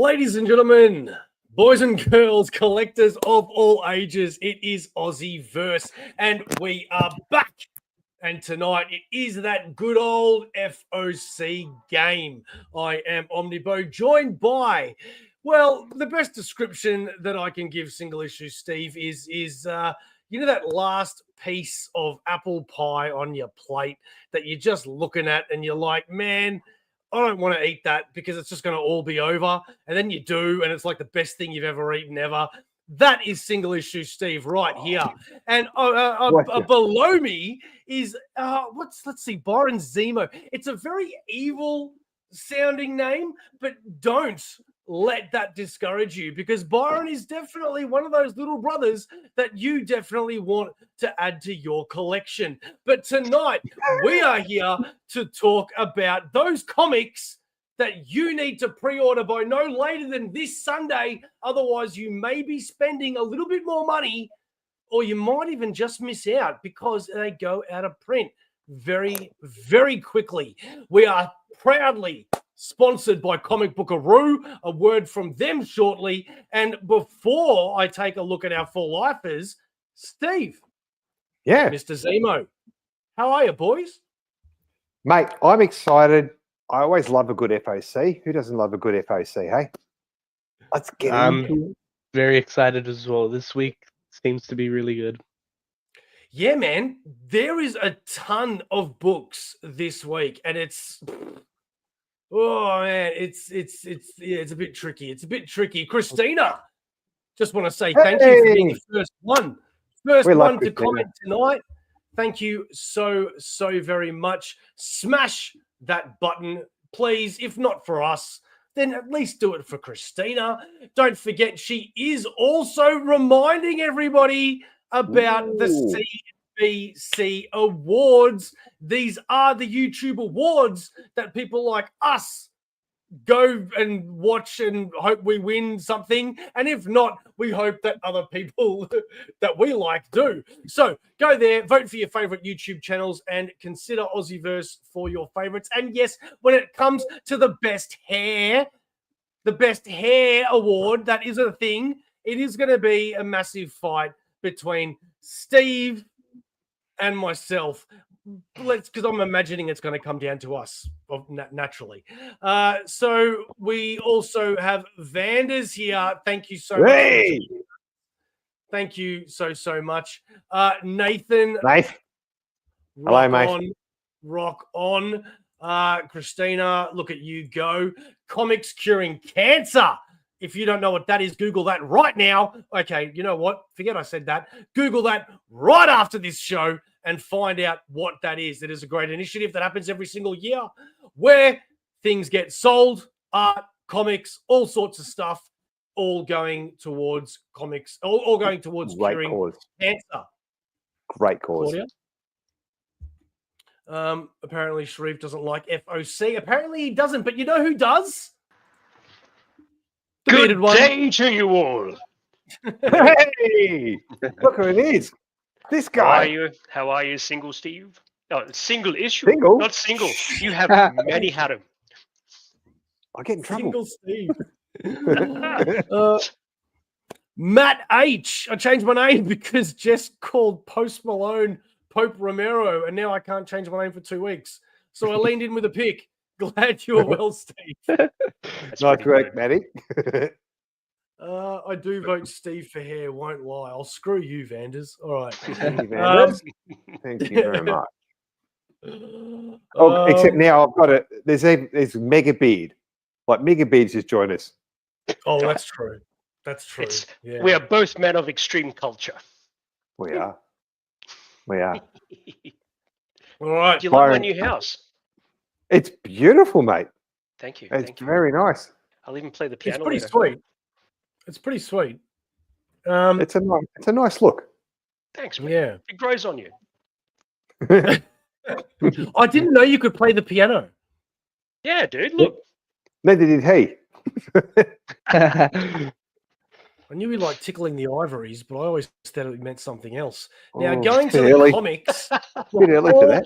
Ladies and gentlemen, boys and girls, collectors of all ages, it is Aussieverse, and we are back. And tonight it is that good old FOC game. I am OmniBeau, joined by, well, the best description that I can give single issue Steve is you know that last piece of apple pie on your plate that you're just looking at and you're like, man, I don't want to eat that because it's just going to all be over. And then you do, and it's like the best thing you've ever eaten ever. That is single issue Steve right here. And below me is, let's see, Byron Zemo. It's a very evil sounding name, but don't let that discourage you, because Byron is definitely one of those little brothers that you definitely want to add to your collection. But tonight we are here to talk about those comics that you need to pre-order by no later than this Sunday. Otherwise, you may be spending a little bit more money, or you might even just miss out because they go out of print very, very quickly. We are proudly sponsored by Comic Bookaroo, a word from them shortly. And before I take a look at our full lifers, Steve. Yeah. Mr. Zemo. How are you, boys? Mate, I'm excited. I always love a good FOC. Who doesn't love a good FOC, hey? Let's get into it. Very excited as well. This week seems to be really good. Yeah, man. There is a ton of books this week, and it's... Oh, man, it's a bit tricky. It's a bit tricky. Christina, just want to say thank you for being the first one to comment tonight. Thank you so very much. Smash that button, please. If not for us, then at least do it for Christina. Don't forget, she is also reminding everybody about the CBC Awards. These are the YouTube awards that people like us go and watch and hope we win something. And if not, we hope that other people that we like do. So go there, vote for your favorite YouTube channels, and consider Aussieverse for your favorites. And yes, when it comes to the best hair award, that is a thing. It is going to be a massive fight between Steve and myself. Because I'm imagining it's going to come down to us naturally. So we also have Vanders here. Thank you so much. Thank you so much. Nathan. Nice. Hello, mate. Rock on. Christina, look at you go. Comics Curing Cancer. If you don't know what that is, Google that right now. Okay, you know what? Forget I said that. Google that right after this show and find out what that is. It is a great initiative that happens every single year where things get sold, art, comics, all sorts of stuff, all going towards comics, all going towards curing cancer. Great cause. Claudia? Apparently Sharif doesn't like FOC. Apparently he doesn't, but you know who does? Good day to you all. Hey, look who it is. This guy. How are you, single Steve? No, single issue. Single? Not single. You have many had them. I get in trouble. Single Steve. Matt H. I changed my name because Jess called Post Malone Pope Romero, and now I can't change my name for 2 weeks. So I leaned in with a pick. Glad you were well, Steve. Not correct, Matty. I do vote Steve for hair, won't lie. I'll screw you, Vanders. All right. Thank you, Vanders. Thank you very much. Except now I've got it. There's Mega Beard. Like Mega Beard's just joined us. Oh, that's true. That's true. Yeah. We are both men of extreme culture. We are. All right. Do you love my new house? It's beautiful, mate. Thank you. It's very nice. I'll even play the piano. It's pretty sweet. It's pretty sweet. It's a nice look. Thanks, man. Yeah. It grows on you. I didn't know you could play the piano. Yeah, dude. Look. Neither did he. I knew he liked tickling the ivories, but I always thought it meant something else. Now, going to the comics. Bit early for that.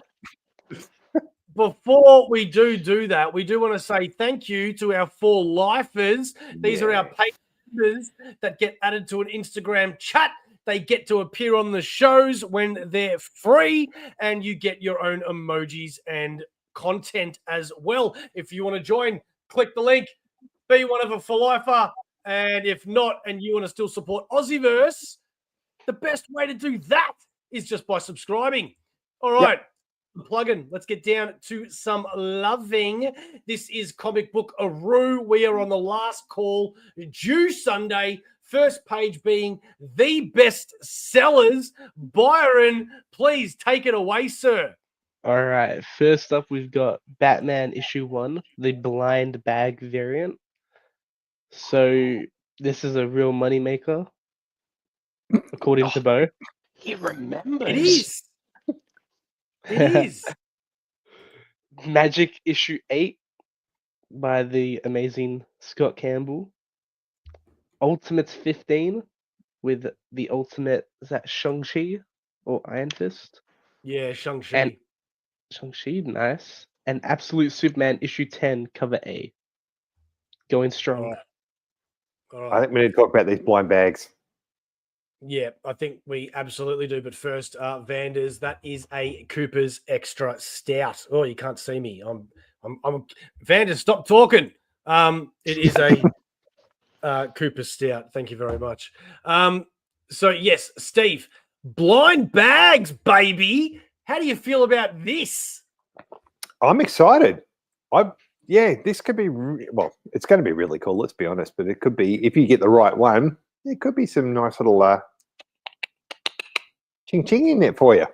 before we do that, we do want to say thank you to our 4 lifers. These are our patrons that get added to an Instagram chat. They get to appear on the shows when they're free, and you get your own emojis and content as well. If you want to join, click the link, be one of a for lifer. And if not, and you want to still support Aussieverse, the best way to do that is just by subscribing. All right. Plug-in. Let's get down to some loving. This is Comic Book Aru. We are on the last call due Sunday. First page being the best sellers. Byron, please take it away, sir. All right. First up, we've got Batman issue 1, the blind bag variant. So this is a real moneymaker, according to Beau. He remembers. It is. It is. Magic issue 8 by the amazing Scott Campbell. Ultimates 15 with the ultimate, is that Shang-Chi or Iron Fist? Yeah, Shang-Chi. And Shang-Chi, nice. And Absolute Superman issue 10, cover A. Going strong. All right. I think we need to talk about these blind bags. Yeah, I think we absolutely do. But first, Vanders, that is a Cooper's Extra Stout. Oh, you can't see me. I'm Vanders, stop talking. It is a Cooper's Stout. Thank you very much. So yes, Steve, blind bags, baby. How do you feel about this? I'm excited. This could be it's going to be really cool. Let's be honest, but it could be, if you get the right one, there could be some nice little ching ching in there for you.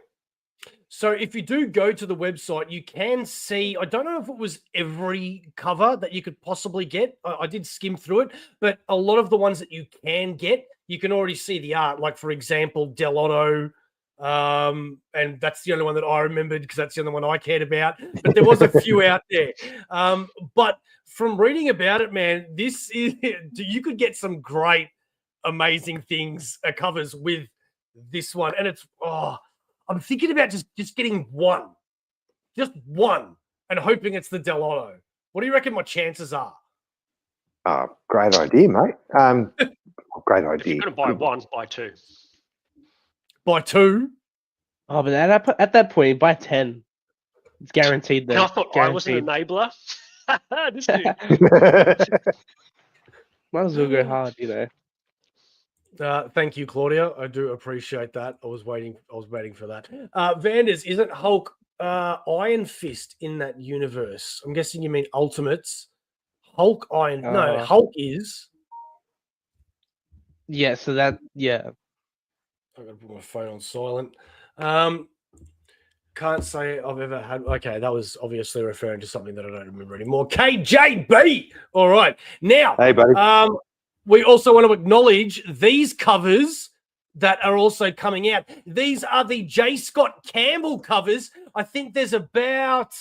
So if you do go to the website, you can see, I don't know if it was every cover that you could possibly get. I did skim through it, but a lot of the ones that you can get, you can already see the art. Like, for example, Delotto, and that's the only one that I remembered because that's the only one I cared about. But there was a few out there. But from reading about it, man, this is, you could get some great, amazing things, covers with this one. And it's, I'm thinking about just getting one, and hoping it's the Delotto. What do you reckon my chances are? Great idea, mate. Great idea. If you're going to buy one, buy 2. By 2? Oh, but at that point, buy 10. It's guaranteed And though. I thought I was an enabler. This dude. Might as well go hard, you know. Thank you, Claudia. I do appreciate that. I was waiting for that. Vanders, isn't Hulk Iron Fist in that universe? I'm guessing you mean Ultimates. Hulk Hulk is. Yeah, so that, yeah. I'm going to put my phone on silent. Can't say I've ever had. Okay, that was obviously referring to something that I don't remember anymore. KJB. All right. Now, hey, buddy. We also want to acknowledge these covers that are also coming out. These are the J. Scott Campbell covers. I think there's about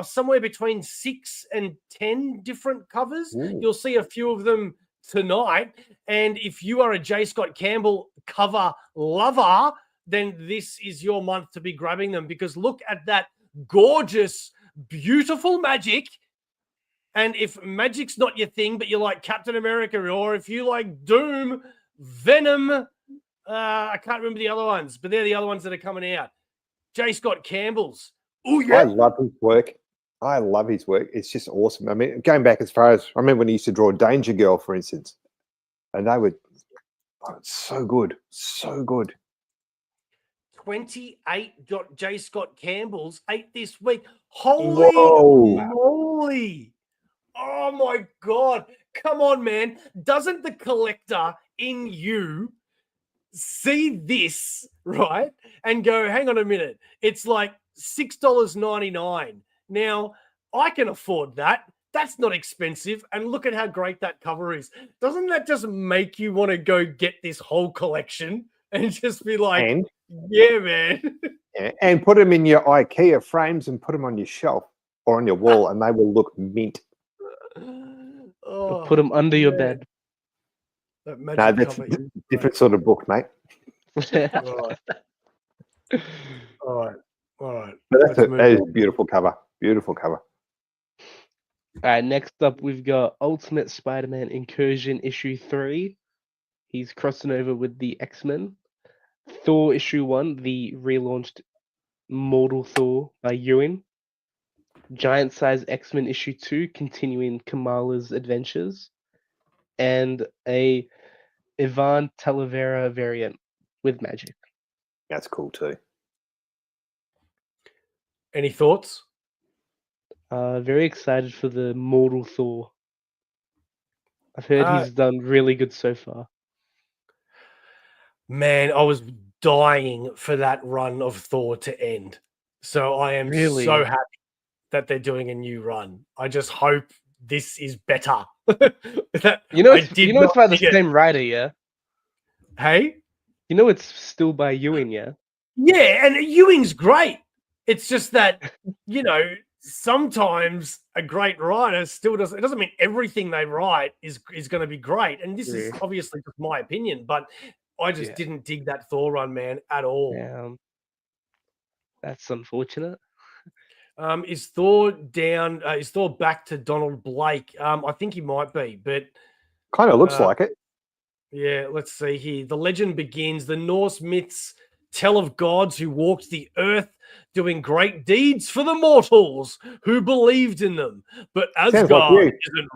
somewhere between 6 and 10 different covers. Ooh. You'll see a few of them tonight. And if you are a J. Scott Campbell cover lover, then this is your month to be grabbing them, because look at that gorgeous, beautiful magic. And if magic's not your thing, but you like Captain America, or if you like Doom, Venom, I can't remember the other ones, but they're the other ones that are coming out. J. Scott Campbell's. Oh, yeah. I love his work. It's just awesome. I mean, going back as far as, I remember when he used to draw Danger Girl, for instance, and they would, so good. So good. 28 J. Scott Campbell's 8 this week. Holy moly. Oh my God. Come on, man. Doesn't the collector in you see this, right? And go, hang on a minute. It's like $6.99. Now, I can afford that. That's not expensive. And look at how great that cover is. Doesn't that just make you want to go get this whole collection and just be like, yeah, man. Yeah, and put them in your IKEA frames and put them on your shelf or on your wall, and they will look mint. Put them under your bed. No, that's a different sort of book, mate. All right. But that is a beautiful cover. Beautiful cover. All right, next up we've got Ultimate Spider-Man Incursion issue 3. He's crossing over with the X-Men. Thor issue 1, the relaunched Mortal Thor by Ewing. Giant Size X-Men issue 2, continuing Kamala's adventures. And a Ivan Talavera variant with magic. That's cool too. Any thoughts? Very excited for the Mortal Thor. I've heard he's done really good so far. Man, I was dying for that run of Thor to end. So I am Really? so happy that they're doing a new run. I just hope this is better. That You know, I it's, did you know it's not by the think it- same writer, yeah? Hey? You know it's still by Ewing, yeah? Yeah, and Ewing's great. It's just that, you know, sometimes a great writer still doesn't. It doesn't mean everything they write is going to be great. And this is Yeah. obviously just my opinion, but I just Yeah. didn't dig that Thor run, man, at all. That's unfortunate. Is Thor down? Is Thor back to Donald Blake? I think he might be, but Kind of looks like it. yeah. Let's see here. The legend begins. The Norse myths tell of gods who walked the earth, doing great deeds for the mortals who believed in them. But Sounds like Asgard you. isn't.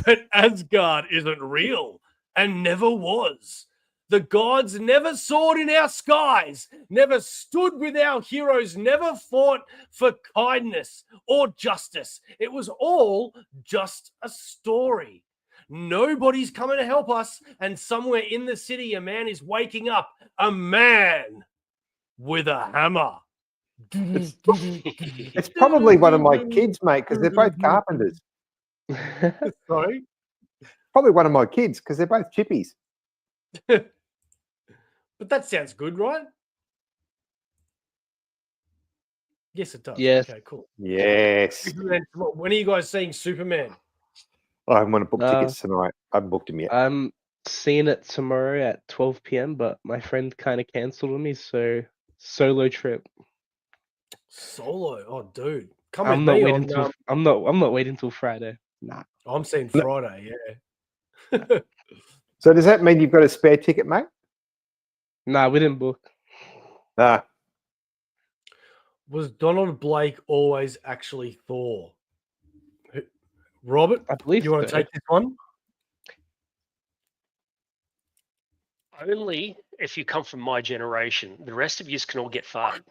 But Asgard isn't real and never was. The gods never soared in our skies, never stood with our heroes, never fought for kindness or justice. It was all just a story. Nobody's coming to help us, and somewhere in the city, a man is waking up. A man with a hammer. It's probably one of my kids, mate, because they're both carpenters. Sorry? Probably one of my kids, because they're both chippies. But that sounds good, right? Yes, it does. Yes. Okay, cool. Yes. Superman, when are you guys seeing Superman? I haven't want to book tickets tonight. I haven't booked them yet. I'm seeing it tomorrow at 12 p.m., but my friend kind of cancelled on me, so solo trip. Solo? Oh, dude. Come I'm with not me waiting on, till I'm not waiting till Friday. Nah. I'm seeing Friday, yeah. So does that mean you've got a spare ticket, mate? Nah, we didn't book. Nah. Was Donald Blake always actually Thor? Robert, I believe you want to so. take this one? Only if you come from my generation. The rest of you can all get farted.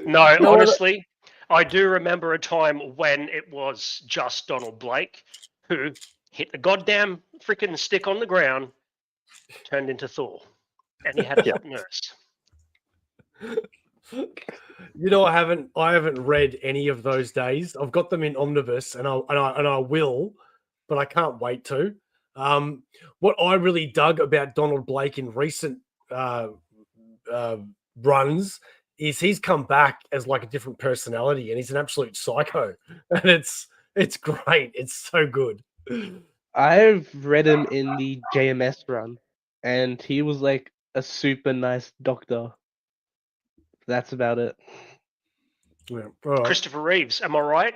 No, honestly, I do remember a time when it was just Donald Blake who hit the goddamn freaking stick on the ground, turned into Thor, and he had a hot nurse. You know, I haven't read any of those days. I've got them in Omnibus, and I will, but I can't wait to. What I really dug about Donald Blake in recent runs is he's come back as like a different personality, and he's an absolute psycho, and it's great. It's so good. I've read him in the JMS run, and he was like a super nice doctor. That's about it. Yeah, all right. Christopher Reeves, am I right?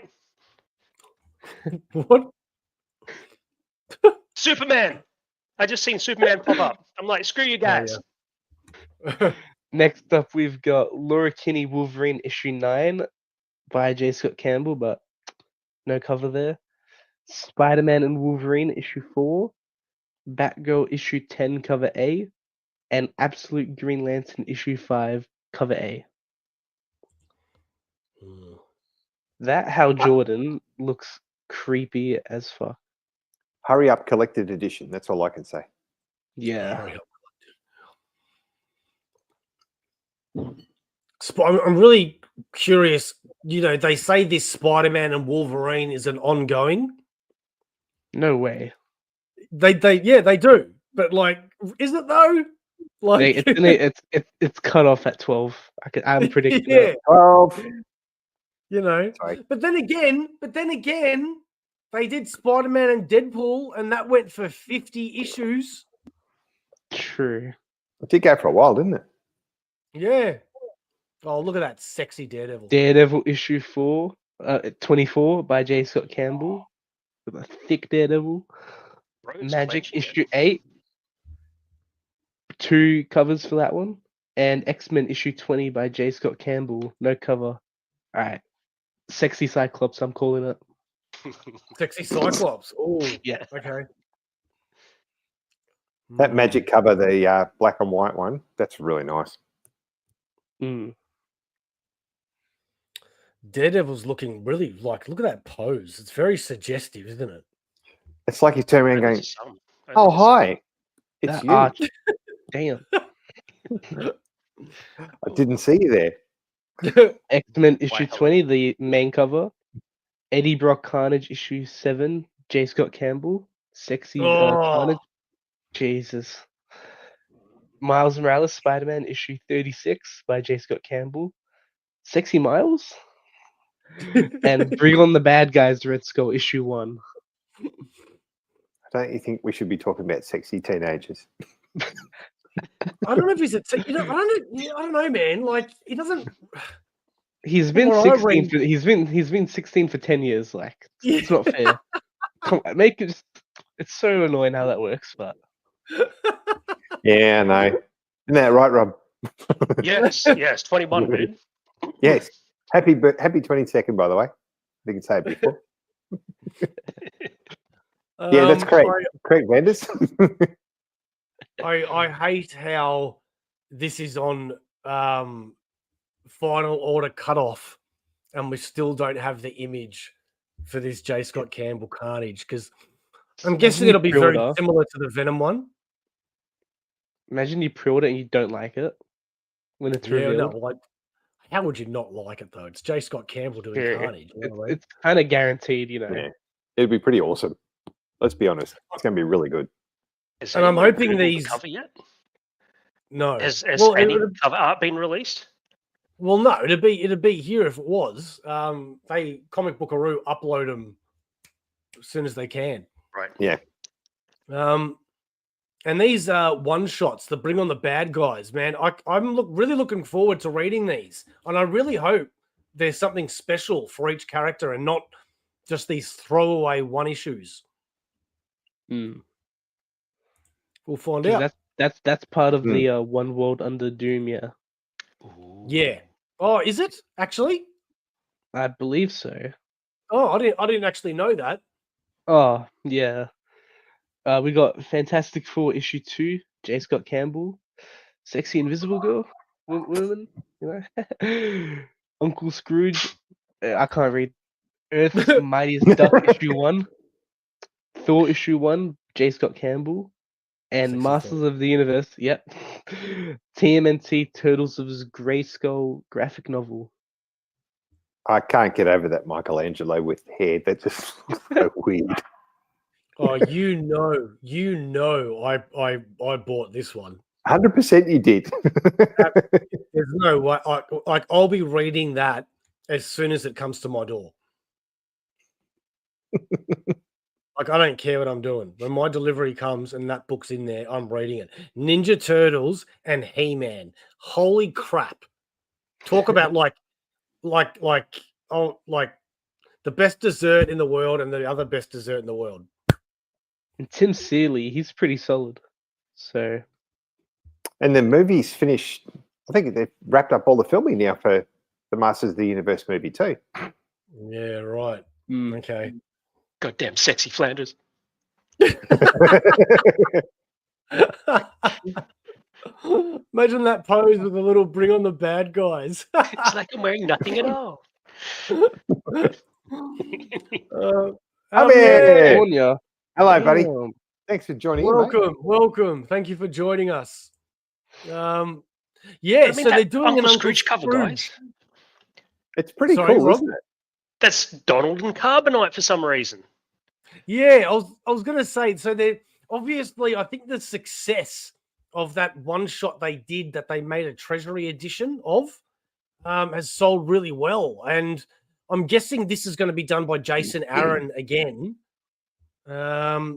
What? Superman. I just seen Superman pop up. I'm like, screw you guys. Yeah. Next up, we've got Laura Kinney Wolverine issue 9 by J. Scott Campbell, but no cover there. Spider-Man and Wolverine issue 4, Batgirl issue 10 cover A, and Absolute Green Lantern issue 5 cover A. That Hal Jordan looks creepy as fuck. Hurry up, collected edition. That's all I can say. Yeah. I'm really curious. You know, they say this Spider-Man and Wolverine is an ongoing. No way. They do. But like, is it though? Like, it's cut off at 12. I'm predicting. yeah. 12. You know, Sorry. but then again, they did Spider-Man and Deadpool, and that went for 50 issues. True. It did go for a while, didn't it? Yeah. Oh, look at that sexy Daredevil. Daredevil issue 24 by J. Scott Campbell. With a thick Daredevil. Rose Magic clenching it. issue 8. 2 covers for that one. And X-Men issue 20 by J. Scott Campbell. No cover. Alright. Sexy Cyclops, I'm calling it. Sexy Cyclops. Oh, Yeah. okay. That magic cover, the black and white one, that's really nice. Mm. Daredevil's looking really like, look at that pose. It's very suggestive, isn't it? It's like he's turning around Only going, some. "Oh, Only some. hi, it's That you. arch. Damn. I didn't see you there." X-Men issue Wow. 20, the main cover. Eddie Brock Carnage issue 7, J. Scott Campbell. Sexy Carnage. Jesus. Miles Morales Spider-Man issue 36 by J. Scott Campbell. Sexy Miles. And Bring on the Bad Guys Red Skull issue 1. Don't you think we should be talking about sexy teenagers? I don't know if he's a, I don't know, man. Like he doesn't. He's been Well, I 16 read- for he's been 16 for 10 years. Like it's not fair. Come on, make it. It's so annoying how that works, but Yeah, no. Isn't that right, Rob? Yes, 21, dude. Yes. Happy 22nd, by the way. I think it's said before. Yeah, that's correct. Correct, Vendors. I hate how this is on Final Order Cutoff, and we still don't have the image for this J. Scott Campbell Carnage, because I'm guessing it'll be very pre-order. similar to the Venom one. Imagine you pre-order and you don't like it when it's Yeah, no, revealed. like how would you not like it though? It's J. Scott Campbell doing Yeah, Carnage. You know what I mean? It's kind of guaranteed, you know. Yeah. It'd be pretty awesome. Let's be honest. It's going to be really good. Has And I'm anyone hoping Googled the these- cover yet? No. Has Well, any it'd- cover art been released? Well, no, it'd be here if it was. They Comic Bookaroo upload them as soon as they can. Right. Yeah. And these one shots, the Bring on the Bad Guys, man, I'm really looking forward to reading these, and I really hope there's something special for each character and not just these throwaway one issues. Mm. We'll find 'Cause out. That's part of Mm. the One World Under Doom. Yeah, Yeah. Oh, is it actually? I believe so. Oh, I didn't actually know that. Oh yeah. We got Fantastic Four issue 2, J. Scott Campbell, Sexy Invisible Girl, woman, you know, Uncle Scrooge. I can't read. Earth's Mightiest Duck issue 1, Thor issue 1, J. Scott Campbell, and Sexy Masters Thor. of the Universe. Yep, TMNT Turtles of Grayskull graphic novel. I can't get over that Michelangelo with hair. That just looks so weird. Oh, I bought this one. 100% you did. There's no way. I'll be reading that as soon as it comes to my door. Like, I don't care what I'm doing. When my delivery comes and that book's in there, I'm reading it. Ninja Turtles and He-Man. Holy crap! Talk about like the best dessert in the world and the other best dessert in the world. And Tim Seeley, he's pretty solid. So And the movie's finished. I think they've wrapped up all the filming now for the Masters of the Universe movie too. Yeah, right. Okay. Goddamn sexy Flanders. Imagine that pose with a little Bring on the Bad Guys. It's like I'm wearing nothing at all. Come here. California. Hello, buddy. Damn. Thanks for joining in, mate. Welcome. Thank you for joining us. Yeah, I mean, so they're that doing an Uncle Uncle Scrooge cover, guys. It's pretty Sorry, cool, Rob? isn't it? That's Donald and Carbonite for some reason. Yeah, I was gonna say, so they obviously, I think the success of that one shot they did that they made a treasury edition of has sold really well. And I'm guessing this is going to be done by Jason Aaron again. Yeah,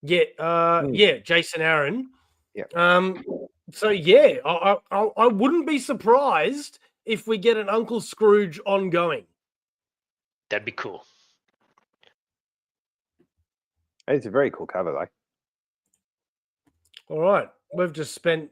Jason Aaron. So yeah, I wouldn't be surprised if we get an Uncle Scrooge ongoing. That'd be cool. It's a very cool cover, though. All right, we've just spent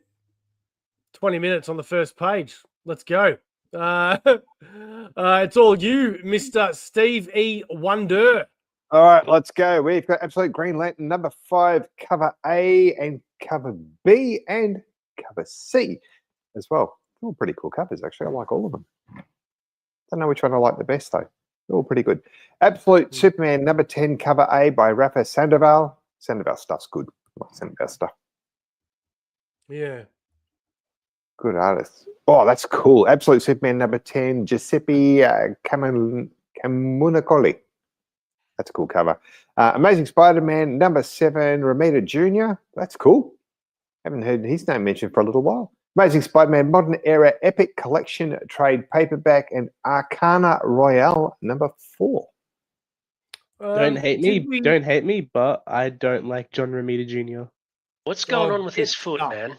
20 minutes on the first page. Let's go. It's all you, Mr. Steve E. Wonder. All right, let's go. We've got Absolute Green Lantern number 5, cover A and cover B and cover C as well. All pretty cool covers, actually. I like all of them. Don't know which one I like the best, though. They're all pretty good. Absolute Superman number 10, cover A by Rafa Sandoval. Sandoval stuff's good. I like Sandoval stuff. Yeah. Good artist. Oh, that's cool. Absolute Superman number 10, Giuseppe Camunicoli. That's a cool cover. Amazing Spider-Man number 7, Romita Jr. That's cool. Haven't heard his name mentioned for a little while. Amazing Spider-Man Modern Era Epic Collection Trade Paperback and Arcana Royale number 4. Don't hate me, but I don't like John Romita Jr. What's going on with his foot, man?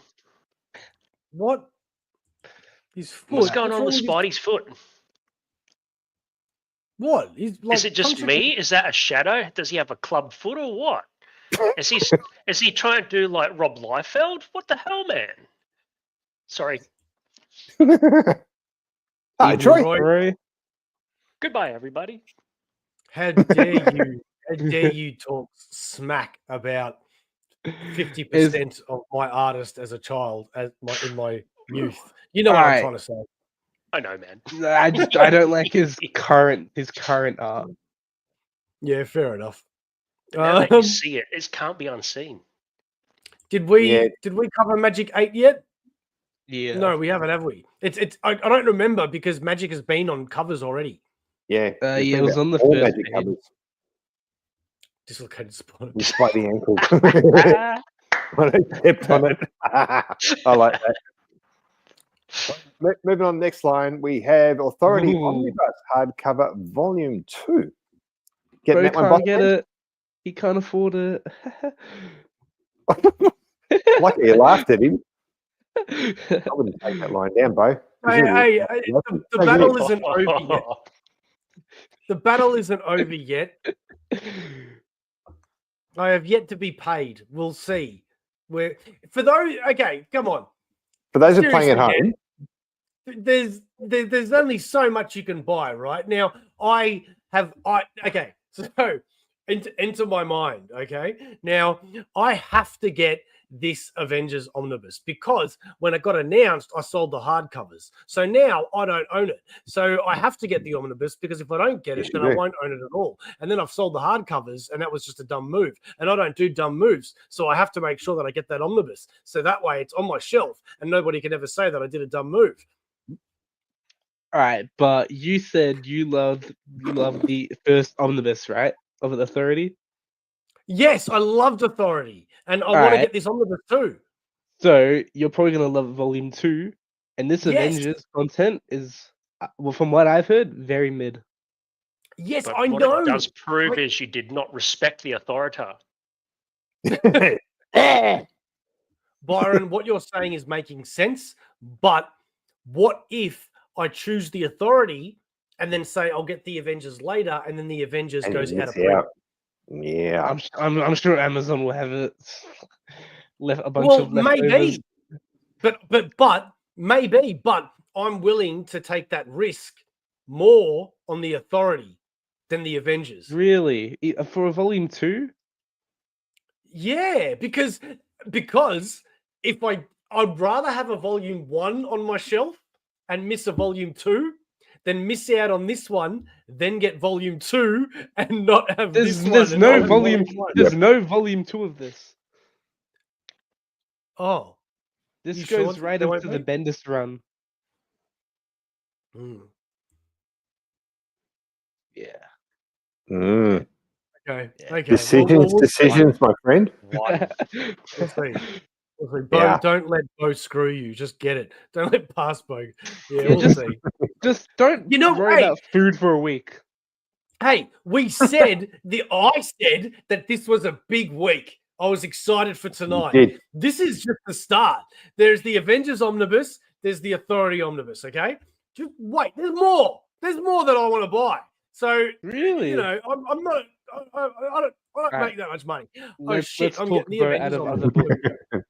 What? His foot? What's going on with Spidey's foot? What? He's like, is it just me? Is that a shadow? Does he have a club foot or what? Is he trying to do like Rob Liefeld? What the hell, man? Sorry. Hi, Troy. Goodbye, everybody. How dare you? How dare you talk smack about 50% of my artist as a child, in my youth? You know what I'm trying to say. I know, man. I don't like his current art. Yeah, fair enough. Now that you see it, it can't be unseen. Did we cover Magic 8 yet? Yeah. No, we haven't, have we? I don't remember because Magic has been on covers already. Yeah. It was on the all first Magic page. covers. Dislocated spine. Despite the ankle. When I stepped on it. I like that. Moving on, next line, we have Authority Omnibus hardcover volume 2. Bro can't get it. He can't afford it. Lucky you laughed at him. I wouldn't take that line down, Bo. Hey, the battle isn't over yet. The battle isn't over yet. I have yet to be paid. We'll see. For those, okay, come on. For those who are playing at home, there's only so much you can buy, right? Now, okay, so into my mind, okay? Now, I have to get this Avengers Omnibus because when it got announced, I sold the hardcovers. So now I don't own it. So I have to get the Omnibus because if I don't get it, then I won't own it at all. And then I've sold the hardcovers and that was just a dumb move. And I don't do dumb moves. So I have to make sure that I get that Omnibus. So that way it's on my shelf and nobody can ever say that I did a dumb move. All right, but you said you loved the first Omnibus, right? Of the Authority? Yes, I loved Authority. And I want to get this Omnibus too. So you're probably going to love Volume 2. And this Avengers content is, well, from what I've heard, very mid. Yes, but I what know. It does prove is you did not respect the Authority. Byron, what you're saying is making sense. But what if I choose the Authority and then say I'll get the Avengers later and then the Avengers goes out of print? Yeah, I'm sure Amazon will have it. Left a bunch of leftovers. Maybe, but I'm willing to take that risk more on the Authority than the Avengers. Really, for a Volume 2? Yeah, because if I'd rather have a Volume 1 on my shelf and miss a Volume 2. Then miss out on this one, then get Volume 2 and not have this one. There's no Volume 2 of this. Oh. This goes right up to the Bendis run. Yeah. Okay. Decisions, my friend. We'll see. Bo, don't let Bo screw you. Just get it. Don't let pass Bo. We'll see. Just don't worry about food for a week. Hey, I said that this was a big week. I was excited for tonight. Did. This is just the start. There's the Avengers Omnibus. There's the Authority Omnibus. Okay, just wait. There's more. There's more that I want to buy. So Really? you know, I'm not. I don't Right. make that much money. Let's Shit! I'm talk getting the about it Avengers out of other Omnibus. books.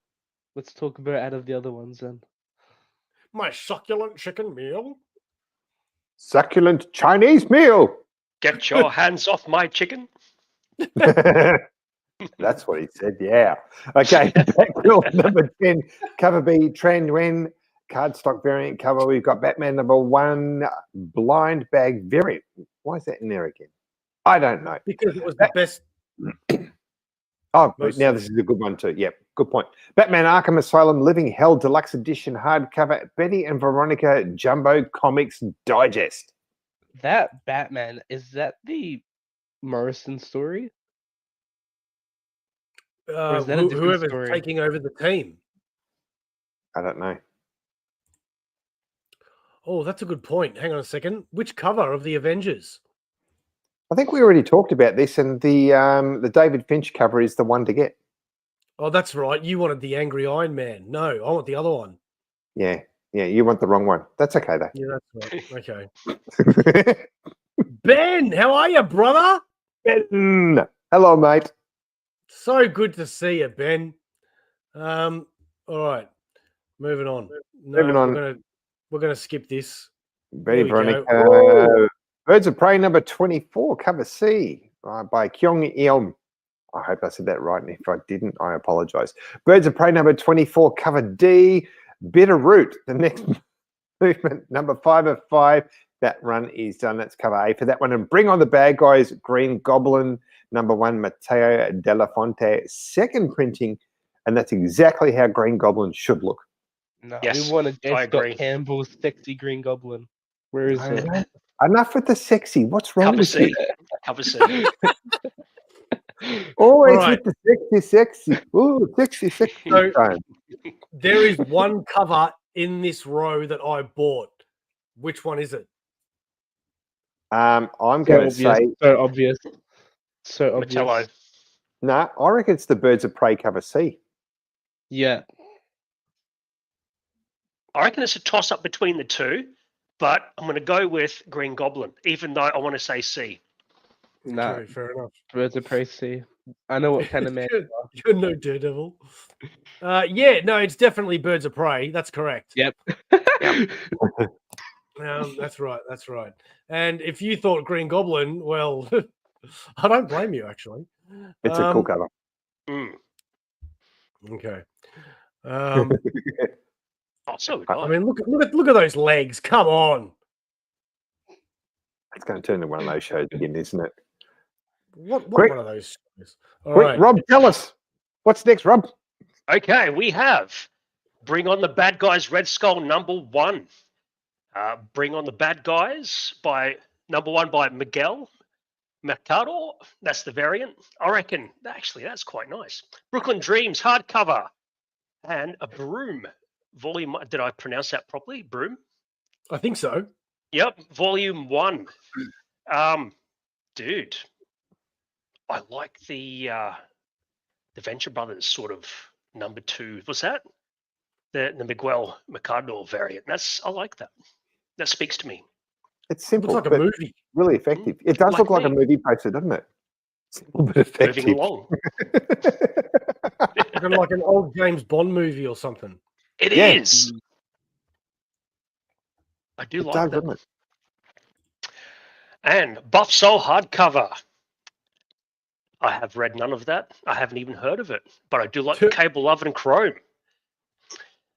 Let's talk about it out of the other ones then. My succulent chicken meal. Succulent Chinese meal. Get your hands off my chicken. That's what he said. Yeah. Okay. Batgirl number 10, cover B, Trend Wen, cardstock variant cover. We've got Batman number 1, blind bag variant. Why is that in there again? I don't know. Because it was the best. Oh, Most now of this is a good one too. Yep, good point. Batman Arkham Asylum Living Hell Deluxe Edition hardcover, Betty and Veronica Jumbo Comics Digest. That Batman, is that the Morrison story? Or is that a different Whoever's story? taking over the team. I don't know. Oh, that's a good point. Hang on a second. Which cover of the Avengers? I think we already talked about this, and the David Finch cover is the one to get. Oh, that's right. You wanted the Angry Iron Man. No, I want the other one. Yeah, you want the wrong one. That's okay though. Yeah, that's right. Okay. Ben, how are you, brother? Ben, hello, mate. So good to see you, Ben. All right. Moving on. No, Moving on. We're gonna skip this. Betty There we Veronica. go. Birds of Prey number 24, cover C, by Kyung Eom. I hope I said that right, and if I didn't, I apologize. Birds of Prey number 24, cover D, Bitterroot, the next movement, number 5 of 5. That run is done. That's cover A for that one. And Bring on the Bad Guys, Green Goblin, number 1, Matteo Della Fonte, second printing, and that's exactly how Green Goblin should look. No, Yes, we want to I J. agree. Scott Campbell's sexy Green Goblin. Where is it? Enough with the sexy. What's wrong Cover with C. you? Cover C. Always Right. with the sexy. Ooh, sexy So- time. There is one cover in this row that I bought. Which one is it? I'm So going to obvious. say, So obvious. So obvious. Metallo. no, I reckon it's the Birds of Prey cover C. Yeah. I reckon it's a toss up between the two, but I'm going to go with Green Goblin, even though I want to say C. Nah. Okay, fair enough. Birds of Prey C. I know what kind of man. You're no Daredevil. Yeah, no, it's definitely Birds of Prey. That's correct. Yep. That's right. That's right. And if you thought Green Goblin, well, I don't blame you actually. It's a cool cover. Mm. Okay. Oh, so we I got. mean, look at those legs. Come on. It's going to turn into one of those shows again, isn't it? What Quick. one of those shows? All Quick, right. Rob, tell us. What's next, Rob? Okay, we have Bring on the Bad Guys Red Skull number 1. Bring on the Bad Guys by number 1 by Miguel Mercado. That's the variant. I reckon actually that's quite nice. Brooklyn Dreams hardcover and a Broom volume. Did I pronounce that properly? Broom. I think so. Yep, volume 1. Dude, I like the Venture Brothers sort of number 2. What's that? The Miguel Mercado variant. I like that. That speaks to me. It's simple, Looks like a but movie. really effective. It does Like look like a me. movie poster, doesn't it? Simple but effective. Moving along. Looking like an old James Bond movie or something. It Yeah. is. I do It like does, that. doesn't it? And Buff Soul hardcover. I have read none of that. I haven't even heard of it, but I do like the Cable Love and Chrome.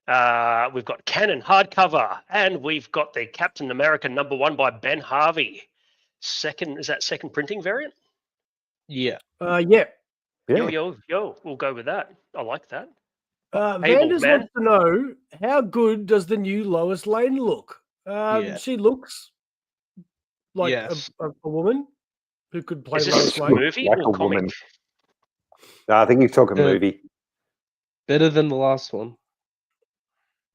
We've got Canon hardcover, and we've got the Captain America number 1 by Ben Harvey. Is that second printing variant? Yeah. Yeah. Yeah. Yo, we'll go with that. I like that. Vanders man. wants to know, how good does the new Lois Lane look? Yeah. She looks like Yes. a woman who could play Is Lois this a Lane. movie Like or a comic? woman. No, I think he's talking Yeah. movie. Better than the last one.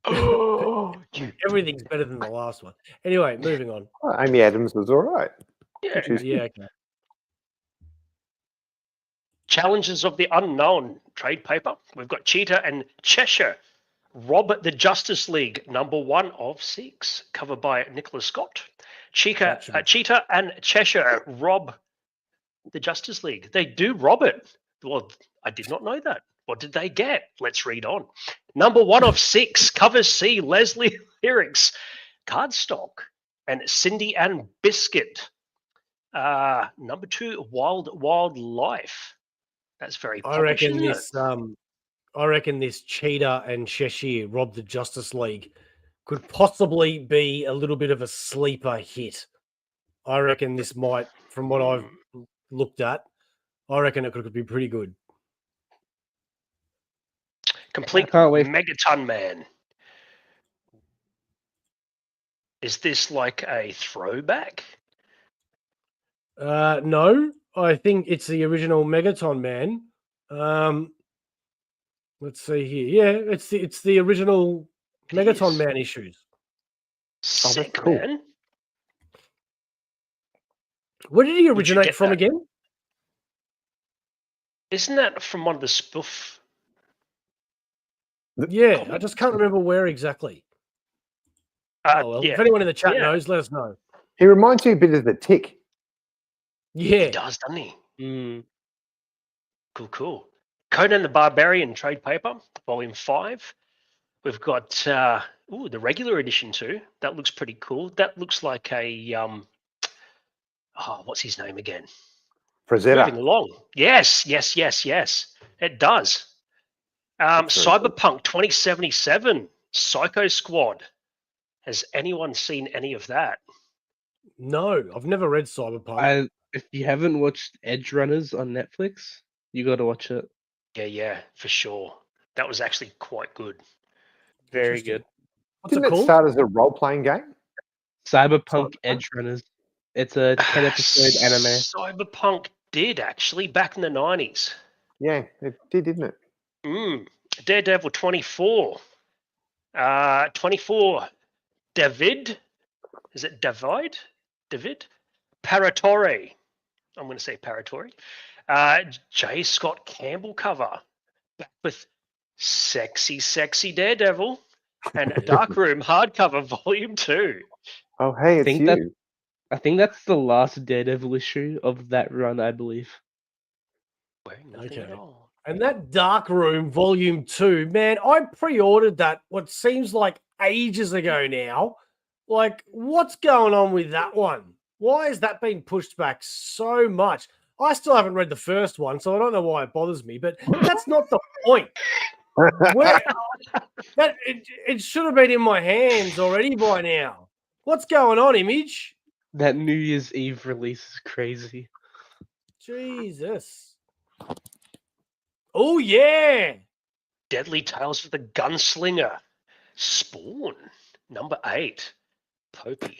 Oh, Everything's better than the last one. Anyway, moving on. Oh, Amy Adams was all right. yeah. She's- Yeah, okay. Challenges of the Unknown trade paper. We've got Cheetah and Cheshire. Rob the Justice League, #1 of 6, covered by Nicholas Scott. Cheetah and Cheshire rob the Justice League. They do rob it. Well, I did not know that. What did they get? Let's read on. #1 of 6, cover C, Leslie Lyrics, Cardstock, and Cindy and Biscuit. #2, Wild Life. That's very popish, isn't it? I reckon this Cheetah and Cheshire rob the Justice League could possibly be a little bit of a sleeper hit. I reckon this might, from what I've looked at, I reckon it could be pretty good. Complete Megaton Man. Is this like a throwback? No, I think it's the original Megaton Man. Let's see here. Yeah, it's the original Megaton Man issues. Sick, cool. man. Where did he originate from again? Isn't that from one of the spoof? Yeah, I just can't remember where exactly. If anyone in the chat knows, let us know. He reminds me a bit of the Tick. Yeah, He does, doesn't he? Cool. Conan the Barbarian trade paper, volume 5. We've got the regular edition too. That looks pretty cool. That looks like a what's his name again? Frazetta. Moving along. Yes. It does. Cyberpunk 2077, Psycho Squad. Has anyone seen any of that? No, I've never read Cyberpunk. If you haven't watched Edge Runners on Netflix, you got to watch it. Yeah, for sure. That was actually quite good. Very good. What's Didn't it it called? start as a role-playing game? Cyberpunk Edge Runners. It's a 10-episode anime. Cyberpunk did actually back in the 90s. Yeah, it did, didn't it? Daredevil 24. 24. David. Is it David? Paratore. I'm going to say Paratore. J. Scott Campbell cover. Back with sexy Daredevil. And Darkroom hardcover volume 2. Oh, hey, it's you. I think that's the last Daredevil issue of that run, I believe. Wearing nothing at all. And that Darkroom volume 2, man, I pre-ordered that what seems like ages ago now. Like, what's going on with that one? Why has that been pushed back so much? I still haven't read the first one, so I don't know why it bothers me, but that's not the point. It should have been in my hands already by now. What's going on, Image? That New Year's Eve release is crazy. Jesus. Oh, yeah. Deadly Tales of the Gunslinger. Spawn. Number 8. Popey.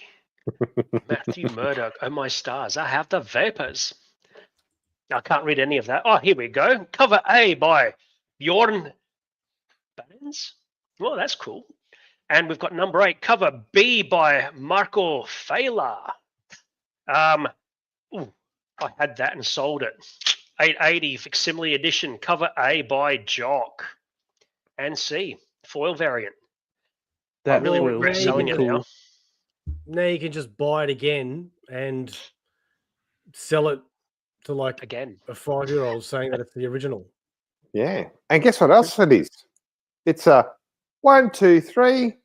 Matthew Murdoch. Oh, my stars. I have the vapors. I can't read any of that. Oh, here we go. Cover A by Bjorn Bands. Well, that's cool. And we've got number 8. Cover B by Marco Fela. I had that and sold it. 880 facsimile edition. Cover A by Jock. And C. Foil variant. I really regret selling it now. Now you can just buy it again and sell it to like again a 5-year-old saying that it's the original. Yeah. And guess what else it is? It's a 1, 2, 3.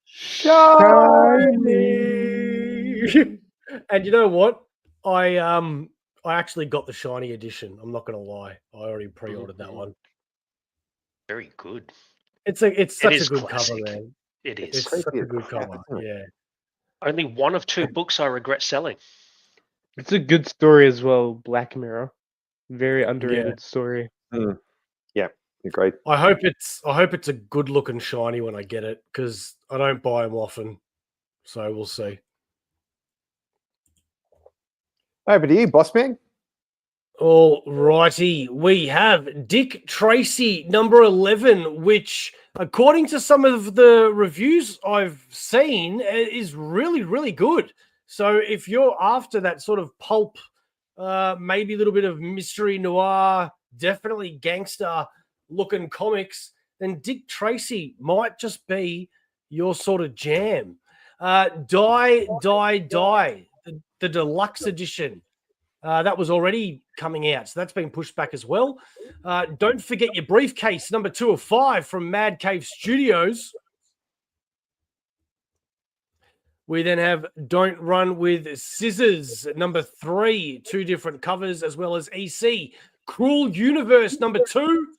Shiny. And you know what? I actually got the shiny edition. I'm not gonna lie. I already pre-ordered that one. Very good. It's such a good cover, man. It is. It's such a good cover. Yeah. Only one of 2 books I regret selling. It's a good story as well, Black Mirror. Very underrated story. Yeah, agreed. I hope it's a good looking shiny when I get it, because I don't buy them often. So we'll see. Over to you, boss man. All righty. We have Dick Tracy, number 11, which, according to some of the reviews I've seen, is really, really good. So if you're after that sort of pulp maybe a little bit of mystery noir, definitely gangster looking comics, then Dick Tracy might just be your sort of jam. Die, the deluxe edition. That was already coming out, so that's been pushed back as well. Don't forget your briefcase, number 2 of 5 from Mad Cave Studios. We then have Don't Run with Scissors, number 3, 2 different covers, as well as EC. Cruel Universe, number 2,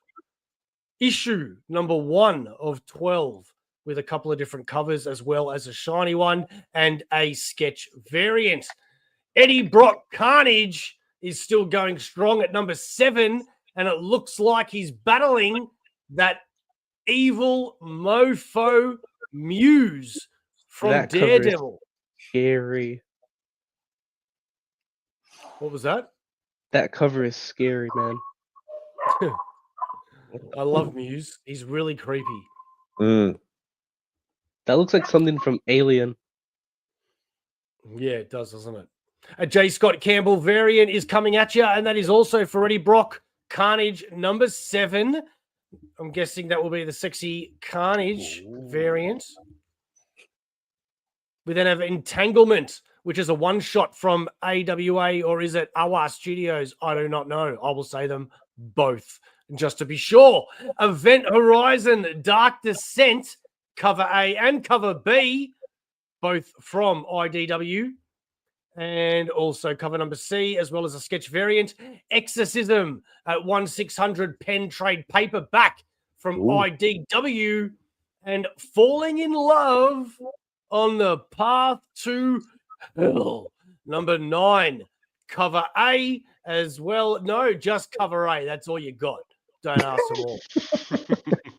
issue number 1 of 12, with a couple of different covers, as well as a shiny one and a sketch variant. Eddie Brock Carnage is still going strong at number 7, and it looks like he's battling that evil mofo Muse from That cover is Daredevil. Scary. What was that? That cover is scary, man. I love Muse. He's really creepy. Mm. That looks like something from Alien. Yeah, it does, doesn't it? A J. Scott Campbell variant is coming at you, and that is also for Eddie Brock Carnage number 7. I'm guessing that will be the sexy Carnage variant. We then have Entanglement, which is a one-shot from AWA, or is it AWA Studios? I do not know. I will say them both, just to be sure. Event Horizon Dark Descent, cover A and cover B, both from IDW. And also cover number C, as well as a sketch variant. Exorcism at 1/600 pen trade paperback from IDW. And Falling in Love on the Path to Hell, number 9. Cover A as well. No, just cover A. That's all you got. Don't ask for more.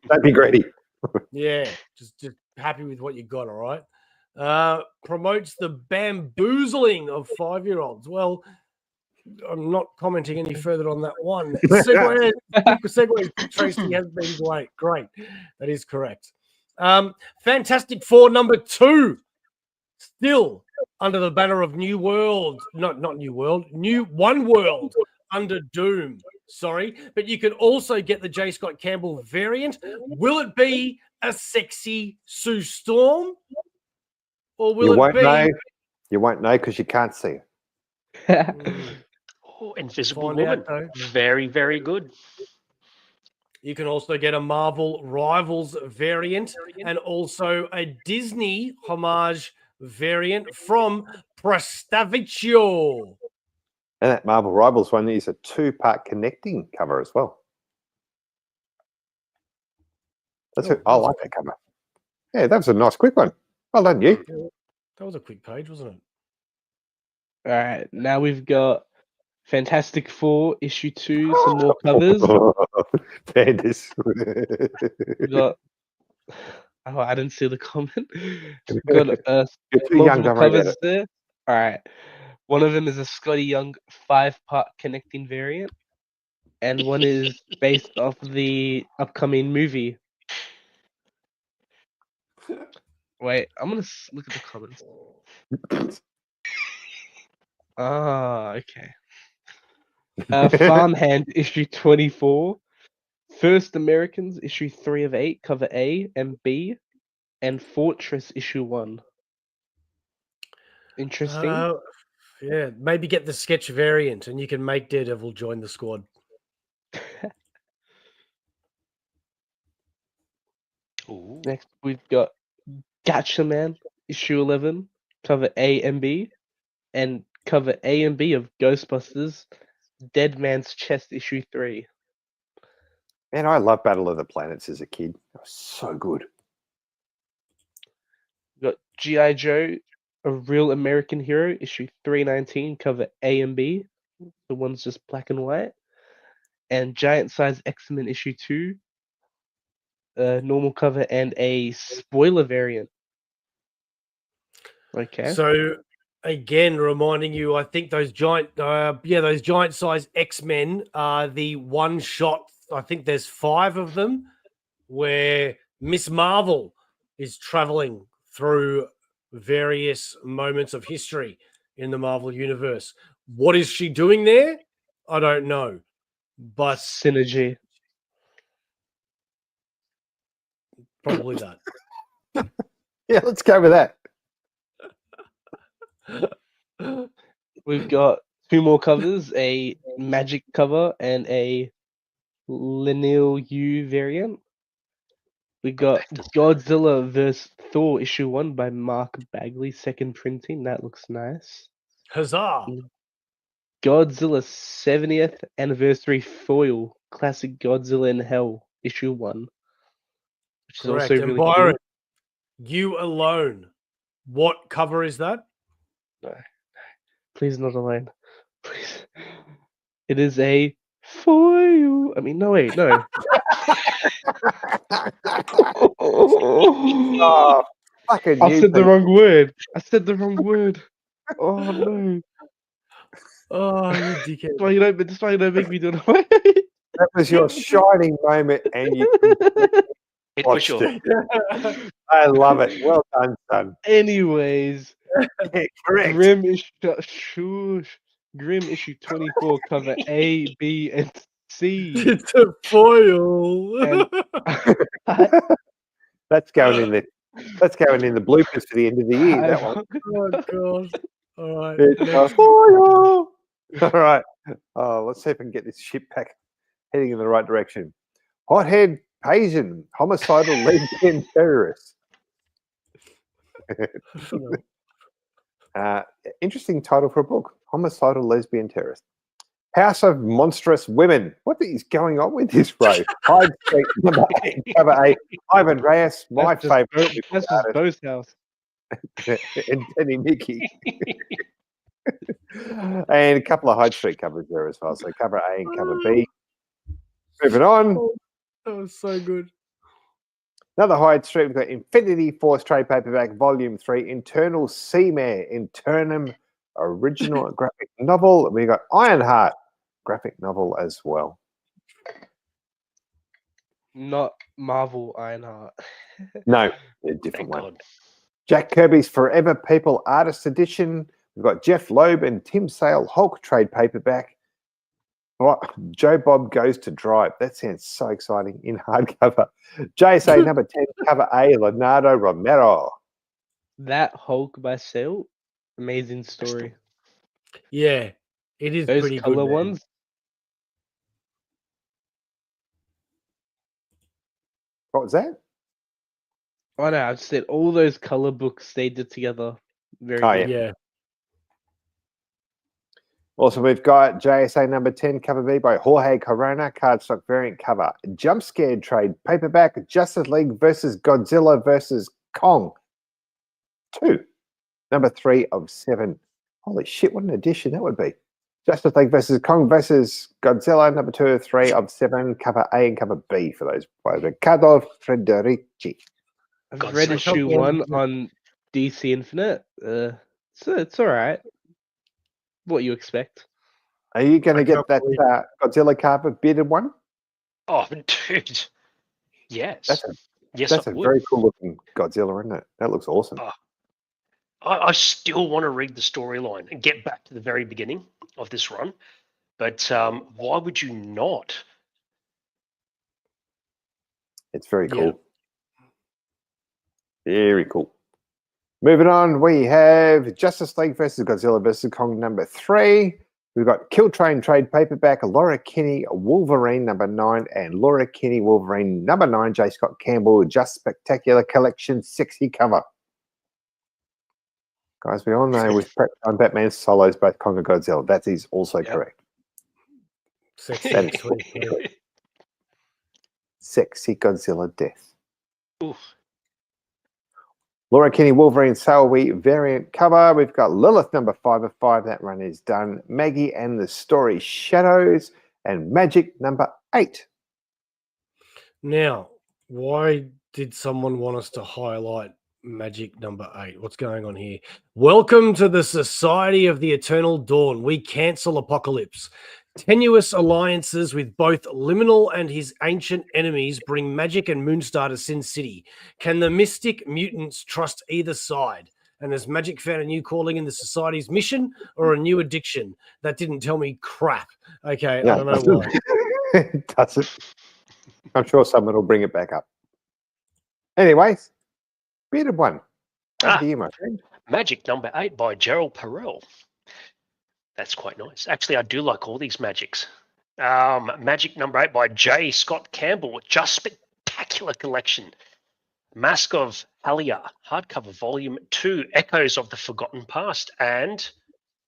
That'd be greedy. Yeah, just happy with what you got, all right? Promotes the bamboozling of 5-year-olds. Well, I'm not commenting any further on that one. Segue Tracy has been great. That is correct. Fantastic Four number 2, still under the banner of New World, not New World, New One World under Doom. Sorry, but you can also get the J. Scott Campbell variant. Will it be a sexy Sue Storm? Or will it be? Know. You won't know because you can't see it. Oh, Invisible Find Woman. out, Very, very good. You can also get a Marvel Rivals variant and also a Disney homage variant from Prestaviccio. And that Marvel Rivals one is a 2-part connecting cover as well. I like that cover. Yeah, that was a nice quick one. Well done, you. That was a quick page, wasn't it? All right, now we've got Fantastic Four issue 2, some more covers. Pandas. We got. Oh, I didn't see the comment. We've got You're too young to read covers it. there. All right, one of them is a Scotty Young 5-part connecting variant, and one is based off the upcoming movie. Wait, I'm gonna look at the comments. Ah, okay. Farmhand issue 24, First Americans issue 3 of 8, cover A and B, and Fortress issue 1. Interesting. Yeah, maybe get the sketch variant and you can make Daredevil join the squad. Ooh. Next, we've got Gotcha Man issue 11, cover A and B, and cover A and B of Ghostbusters, Dead Man's Chest issue 3. Man, I love Battle of the Planets as a kid. It was so good. We've got G.I. Joe, A Real American Hero, issue 319, cover A and B. The one's just black and white. And Giant Size X-Men issue 2, normal cover and a spoiler variant. Okay. So again, reminding you, I think those giant size X-Men are the one shot. I think there's 5 of them where Miss Marvel is traveling through various moments of history in the Marvel universe. What is she doing there? I don't know. But Synergy. probably that. Yeah, let's go with that. We've got 2 more covers, a Magic cover and a Lineal U variant. We got Godzilla vs. Thor issue 1 by Mark Bagley, second printing. That looks nice. Huzzah! Godzilla 70th anniversary foil, classic Godzilla in Hell issue 1, which is Correct. also And really Byron, cool. you alone. What cover is that? No, please not alone. Please. It is a foil. I mean, no, wait, no. Oh, fucking I you said the people. wrong word. I said the wrong word. Oh no! Oh, you dickhead. That's why you don't make me do it. That was your shining moment, and you It was watched your it. I love it. Well done, son. Anyways, Yeah, correct. Grim issue 24, cover A, B, and C. It's a foil. And That's going in the bloopers for the end of the year. That one. Oh god. All right. It's a Next. foil. All right. Oh, let's see if I can get this ship back heading in the right direction. Hothead Asian homicidal lesbian terrorist. Interesting title for a book. Homicidal lesbian terrorist. House of Monstrous Women. What is going on with this row? Hyde Street, number 8, cover A. Ivan Reyes, my favourite. That's just Bo's house. And Penny Mickey. And a couple of Hyde Street covers there as well. So cover A and cover B. Moving on. That was so good. Another Hyde Street. We've got Infinity Force trade paperback, volume 3, Internal Seamare, Internum original graphic novel. We got Ironheart graphic novel as well. Not Marvel Ironheart. No, a different thank one. God. Jack Kirby's Forever People Artist Edition. We've got Jeff Loeb and Tim Sale Hulk trade paperback. Joe Bob Goes to Drive. That sounds so exciting in hardcover. JSA number 10, cover A, Leonardo Romero. That Hulk by Sale, amazing story. Yeah, it is Those pretty color good. man. ones. What was that? Oh no, I just said all those color books they did together. Very Oh, good. Yeah. Also, we've got JSA number 10, cover B by Jorge Corona, cardstock variant cover. Jump Scared trade paperback, Justice League versus Godzilla versus Kong 2, number 3 of 7. Holy shit, what an edition that would be. Justice League versus Kong versus Godzilla, number 2 of 3 of 7, cover A and cover B for those by Riccardo Federici. I've God, read so issue cool. 1 on DC Infinite. It's all right. What you expect? Are you going to I get can't that believe Godzilla carpet bearded one? Oh, dude. Yes. Yes, That's I a would. very cool looking Godzilla, isn't it? That looks awesome. Oh. I still want to read the storyline and get back to the very beginning of this run. But why would you not? It's very Yeah. cool. Very cool. Moving on, we have Justice League versus Godzilla versus Kong number 3. We've got Kill Train trade paperback, Laura Kinney Wolverine number 9, and Laura Kinney Wolverine number 9, J. Scott Campbell, Just Spectacular Collection, sexy cover. Guys, we all know with Batman solos, both Kong and Godzilla. That is also correct. Sexy, That is sweet, yeah. sexy Godzilla death. Oof. Laura Kinney Wolverine Salwe variant cover. We've got Lilith number 5 of 5. That run is done. Maggie and the Story Shadows and Magic number 8. Now, why did someone want us to highlight Magic number 8? What's going on here? Welcome to the Society of the Eternal Dawn. We cancel apocalypse. Tenuous alliances with both Liminal and his ancient enemies bring Magic and Moonstar to Sin City. Can the mystic mutants trust either side? And has Magic found a new calling in the Society's mission or a new addiction? That didn't tell me crap. Okay, I don't know why. It doesn't. I'm sure someone will bring it back up. Anyways, bearded one. Over to you, my friend. Magic number 8 by Gerald Perel. That's quite nice. Actually, I do like all these magics. Magic number 8 by J. Scott Campbell. Just spectacular collection. Mask of Halia, hardcover volume 2, Echoes of the Forgotten Past, and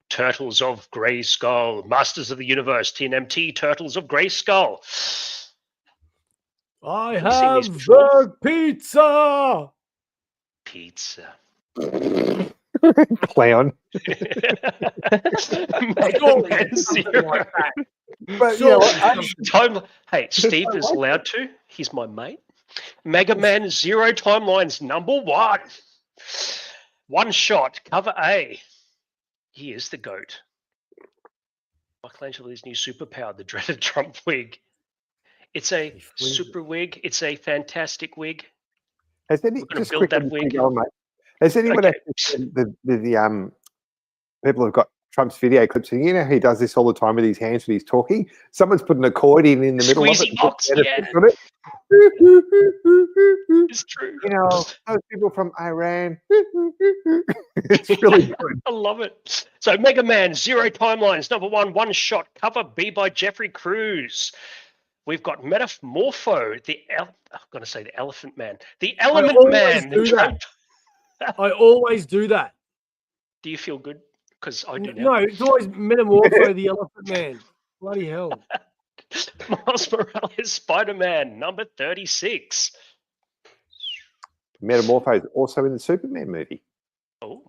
Turtles of Grey Skull, Masters of the Universe, TNMT, Turtles of Grey Skull. I Have you seen these have before? the pizza. Pizza. Clown. Mega Man Zero. But you know what? Hey, Steve is allowed to. He's my mate. Mega Man Zero Timelines number 1. One shot, cover A. He is the GOAT. Michelangelo's new superpower, the dreaded Trump wig. It's a super wig. It's a fantastic wig. Has any, We're going just to build quickly, that wig. mate, has anyone Okay. actually seen the people who've got Trump's video clips, and you know he does this all the time with his hands when he's talking. Someone's put an accordion in the middle of it. Squeezy box, and put yeah. on it. It's true. You know, those people from Iran. It's really good. I love it. So Mega Man Zero Timelines number 1, one shot, cover B by Jeffrey Cruz. We've got Metamorpho, I'm going to say the Elephant Man, the Element always Man. do the that. I always do that. Do you feel good? Because I do now. No, it's always Metamorpho the Elephant Man. Bloody hell. Miles Morales Spider-Man number 36. Metamorpho is also in the Superman movie, Oh,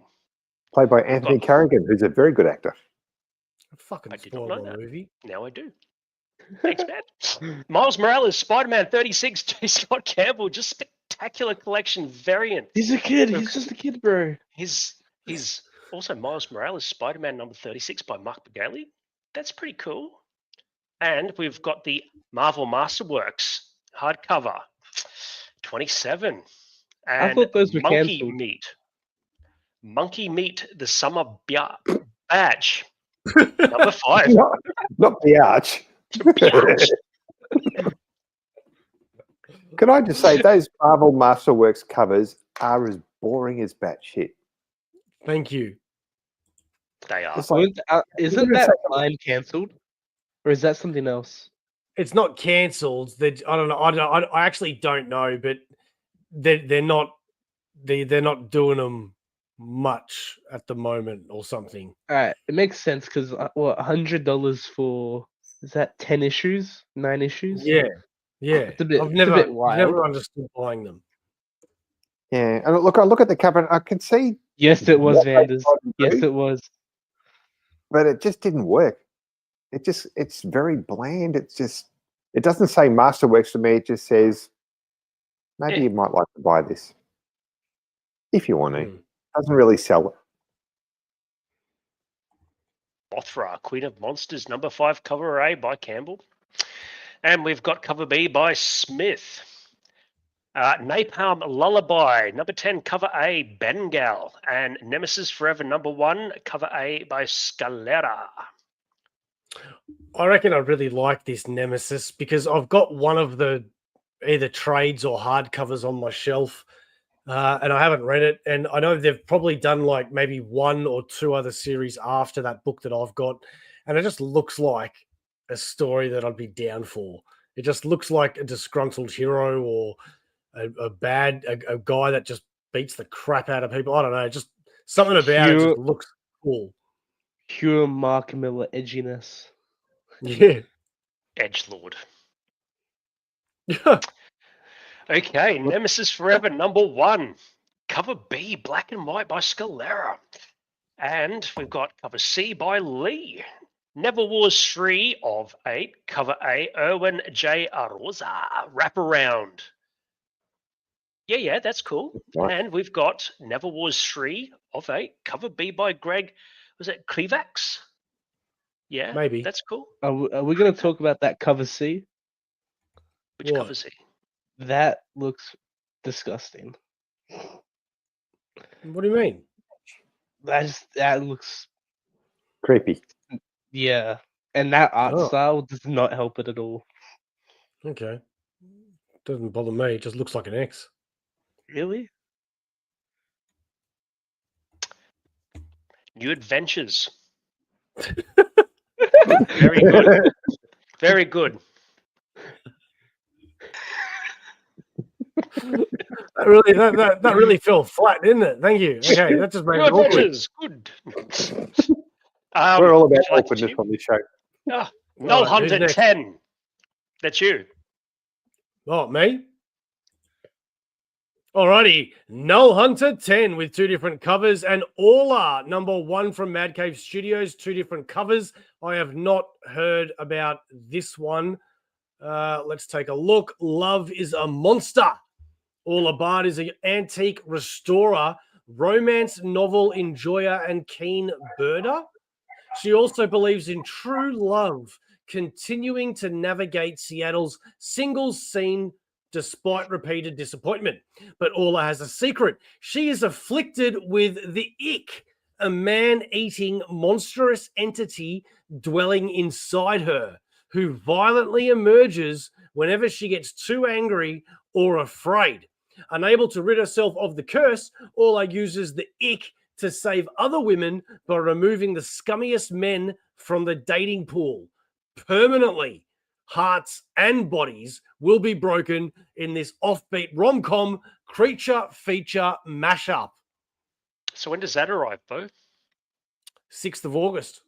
played by Anthony Carrigan, who's a very good actor. Fucking I did not spoiled know my that. movie. now I do. Thanks, man. Miles Morales Spider-Man 36. J. Scott Campbell, just spectacular collection variant. He's a kid. He's just a kid, bro. He's also Miles Morales Spider-Man number 36 by Mark Bagaley. That's pretty cool. And we've got the Marvel Masterworks hardcover 27. And I thought those were Monkey cancelled. Meat. Monkey Meat, the Summer Badge. Number 5. Not the arch. Biatch. Can I just say those Marvel Masterworks covers are as boring as batshit. Thank you. They are. It's like, Isn't gonna that say- line cancelled, or is that something else? It's not cancelled. I don't know. I actually don't know, but they're not doing them much at the moment or something. All right, it makes sense because what $100 for is that 10 issues, 9 issues? Yeah. It's a bit. I've it's never, a bit I've wild. never understood buying them. yeah, and look, I look at the cover and I can see, Yes, it was what they Vanders. tried to Yes, do. it was. but it just didn't work. It's very bland. It doesn't say Masterworks to me. It just says, maybe Yeah. you might like to buy this if you want to. Hmm. Doesn't really sell it. Mothra, Queen of Monsters, number 5, cover A by Campbell. And we've got cover B by Smith. Napalm Lullaby, number 10, cover A, Bengal. And Nemesis Forever, number 1, cover A by Scalera. I reckon I really like this Nemesis because I've got one of the either trades or hardcovers on my shelf, and I haven't read it. And I know they've probably done like maybe 1 or 2 other series after that book that I've got, and it just looks like a story that I'd be down for. It just looks like a disgruntled hero or a guy that just beats the crap out of people. I don't know, just something about it just looks cool. Pure Mark Miller edginess. Yeah. Edgelord. Okay, Nemesis Forever, number 1, cover B, black and white by Scalera. And we've got cover C by Lee. Never Wars 3 of 8, cover A, Erwin J. Arosa, wraparound. Yeah, that's cool. Nice. And we've got Never Wars 3 of 8, cover B by Greg, was it Klevax? Yeah, Maybe. that's cool. Are we going to talk about that cover C? Which What? cover C? That looks disgusting. What do you mean? that looks Creepy. yeah, and that art Oh. style does not help it at all. Okay. Doesn't bother me. It just looks like an X. Really? New adventures. Very good. Very good. That really fell flat, didn't it? Thank you. Okay, that just made New it awkward. adventures. Good. We're all would about you like to awkwardness continue? on this show. Null Alright, who's Hunter next? 10. That's you. Oh, me? Alrighty, Null Hunter 10 with 2 different covers, and Aula number 1 from Mad Cave Studios, 2 different covers. I have not heard about this one. Let's take a look. Love is a Monster. Aula Bard is an antique restorer, romance novel enjoyer, and keen birder. She also believes in true love, continuing to navigate Seattle's singles scene despite repeated disappointment. But Aula has a secret. She is afflicted with the ick, a man-eating monstrous entity dwelling inside her, who violently emerges whenever she gets too angry or afraid. Unable to rid herself of the curse, Aula uses the ick to save other women by removing the scummiest men from the dating pool permanently. Hearts and bodies will be broken in this offbeat rom-com creature feature mashup. So when does that arrive, Bo? 6th of August.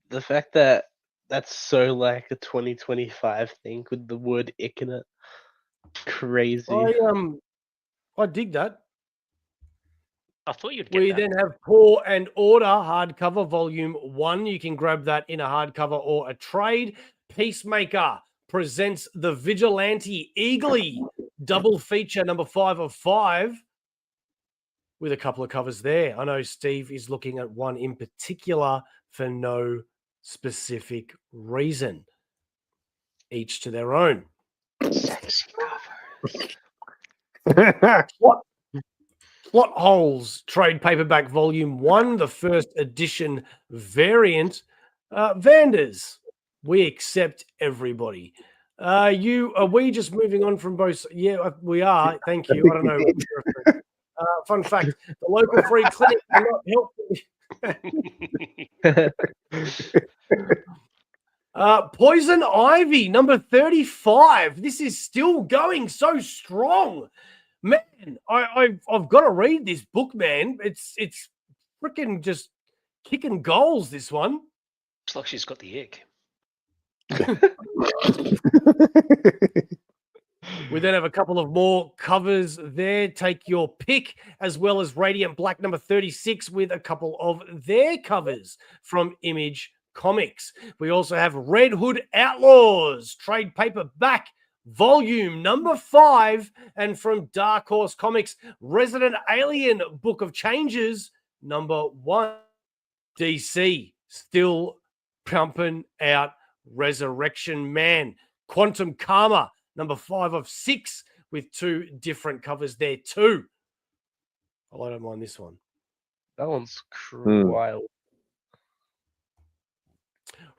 The fact that that's so like a 2025 thing with the word ick in it. Crazy. I dig that. I thought you'd get We that. then have Paw and Order hardcover volume 1. You can grab that in a hardcover or a trade. Peacemaker presents the Vigilante Eagly double feature number 5 of 5 with a couple of covers there. I know Steve is looking at one in particular for no specific reason. Each to their own. Sexy cover. Plot Holes trade paperback volume 1, the first edition variant. Vanders, we accept everybody. Are we just moving on from both? Yeah, we are. Thank you. I don't know. Fun fact: the local free clinic cannot help. Poison Ivy, number 35. This is still going so strong. Man, I've got to read this book, man. It's freaking just kicking goals, this one. Looks like she's got the ick. We then have a couple of more covers there. Take your pick, as well as Radiant Black number 36 with a couple of their covers from Image Comics. We also have Red Hood Outlaws trade paperback volume number 5, and from Dark Horse Comics, Resident Alien Book of Changes number 1. DC still pumping out Resurrection Man. Quantum Karma number 5 of 6 with 2 different covers there too. Oh, I don't mind this one. That one's wild.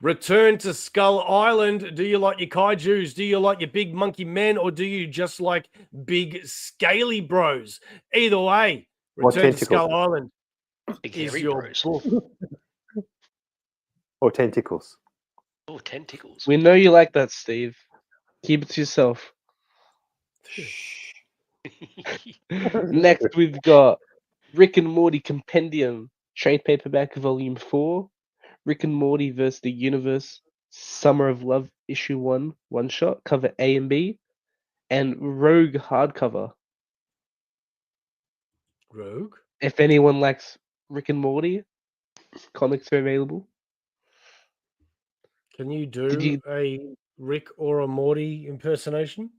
Return to Skull Island. Do you like your kaijus? Do you like your big monkey men? Or do you just like big scaly bros? Either way, Return to Skull Island Big is hairy your bros. book. Or tentacles. Oh, tentacles. We know you like that, Steve. Keep it to yourself. Next, we've got Rick and Morty Compendium, trade paperback volume 4. Rick and Morty vs. the Universe, Summer of Love issue 1, one shot, cover A and B, and Rogue hardcover. Rogue? If anyone likes Rick and Morty, comics are available. Can you do a Rick or a Morty impersonation?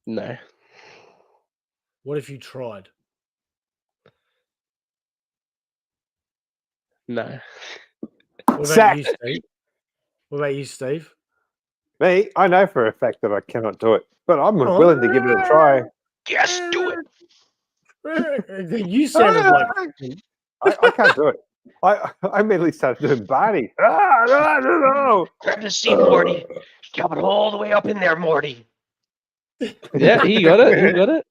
No. What if you tried? No. What about you, Steve? What about you, Steve? Me, I know for a fact that I cannot do it, but I'm willing to give it a try. Yes, do it. You sounded like I can't do it. I immediately started doing Barney. No. Grab the seat, Morty. Shove it all the way up in there, Morty. Yeah, he got it. He got it.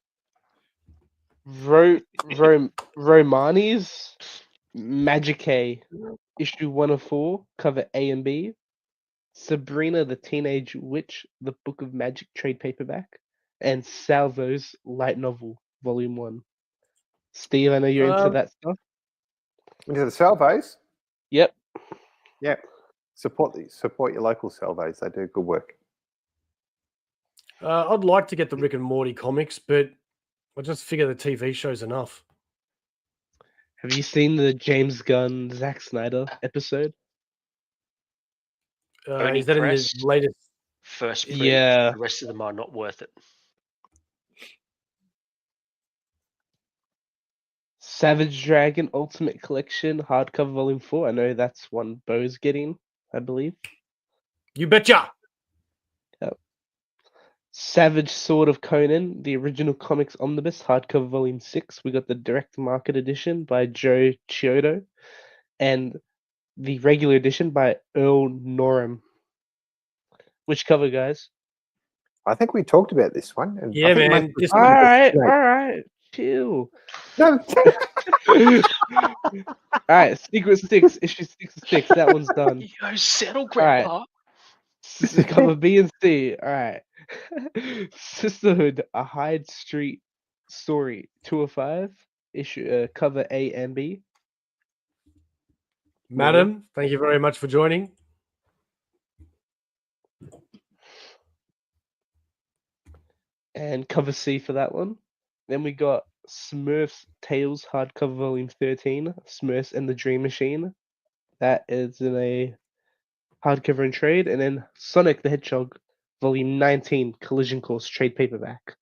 Romani's Magic issue 1 of 4, cover A and B. Sabrina the Teenage Witch, the Book of Magic trade paperback, and Salvo's light novel, volume 1. Steve, I know you're into that stuff. Into the Salvos. Yep. Yep. Support your local Salvos. They do good work. I'd like to get the Rick and Morty comics, but I just figure the TV show's enough. Have you seen the James Gunn, Zack Snyder episode? Only Is that in the press. latest? First print. Yeah. The rest of them are not worth it. Savage Dragon Ultimate Collection, hardcover volume 4. I know that's one Beau's getting, I believe. You betcha. Savage Sword of Conan, the original comics omnibus, hardcover volume 6. We got the direct market edition by Joe Chiodo and the regular edition by Earl Norham. Which cover, guys? I think we talked about this one. And Yeah, I think man. most- All right, chill. No. All right, Secret Six, issue 6, that one's done. Yo, settle, right. Grandpa. Cover B and C. All right. Sisterhood, a Hyde Street story, 2 of 5. Issue cover A and B. Madam, thank you very much for joining. And cover C for that one. Then we got Smurfs Tales, hardcover volume 13, Smurfs and the Dream Machine. That is in a hardcover and trade. And then Sonic the Hedgehog, volume 19, Collision Course trade paperback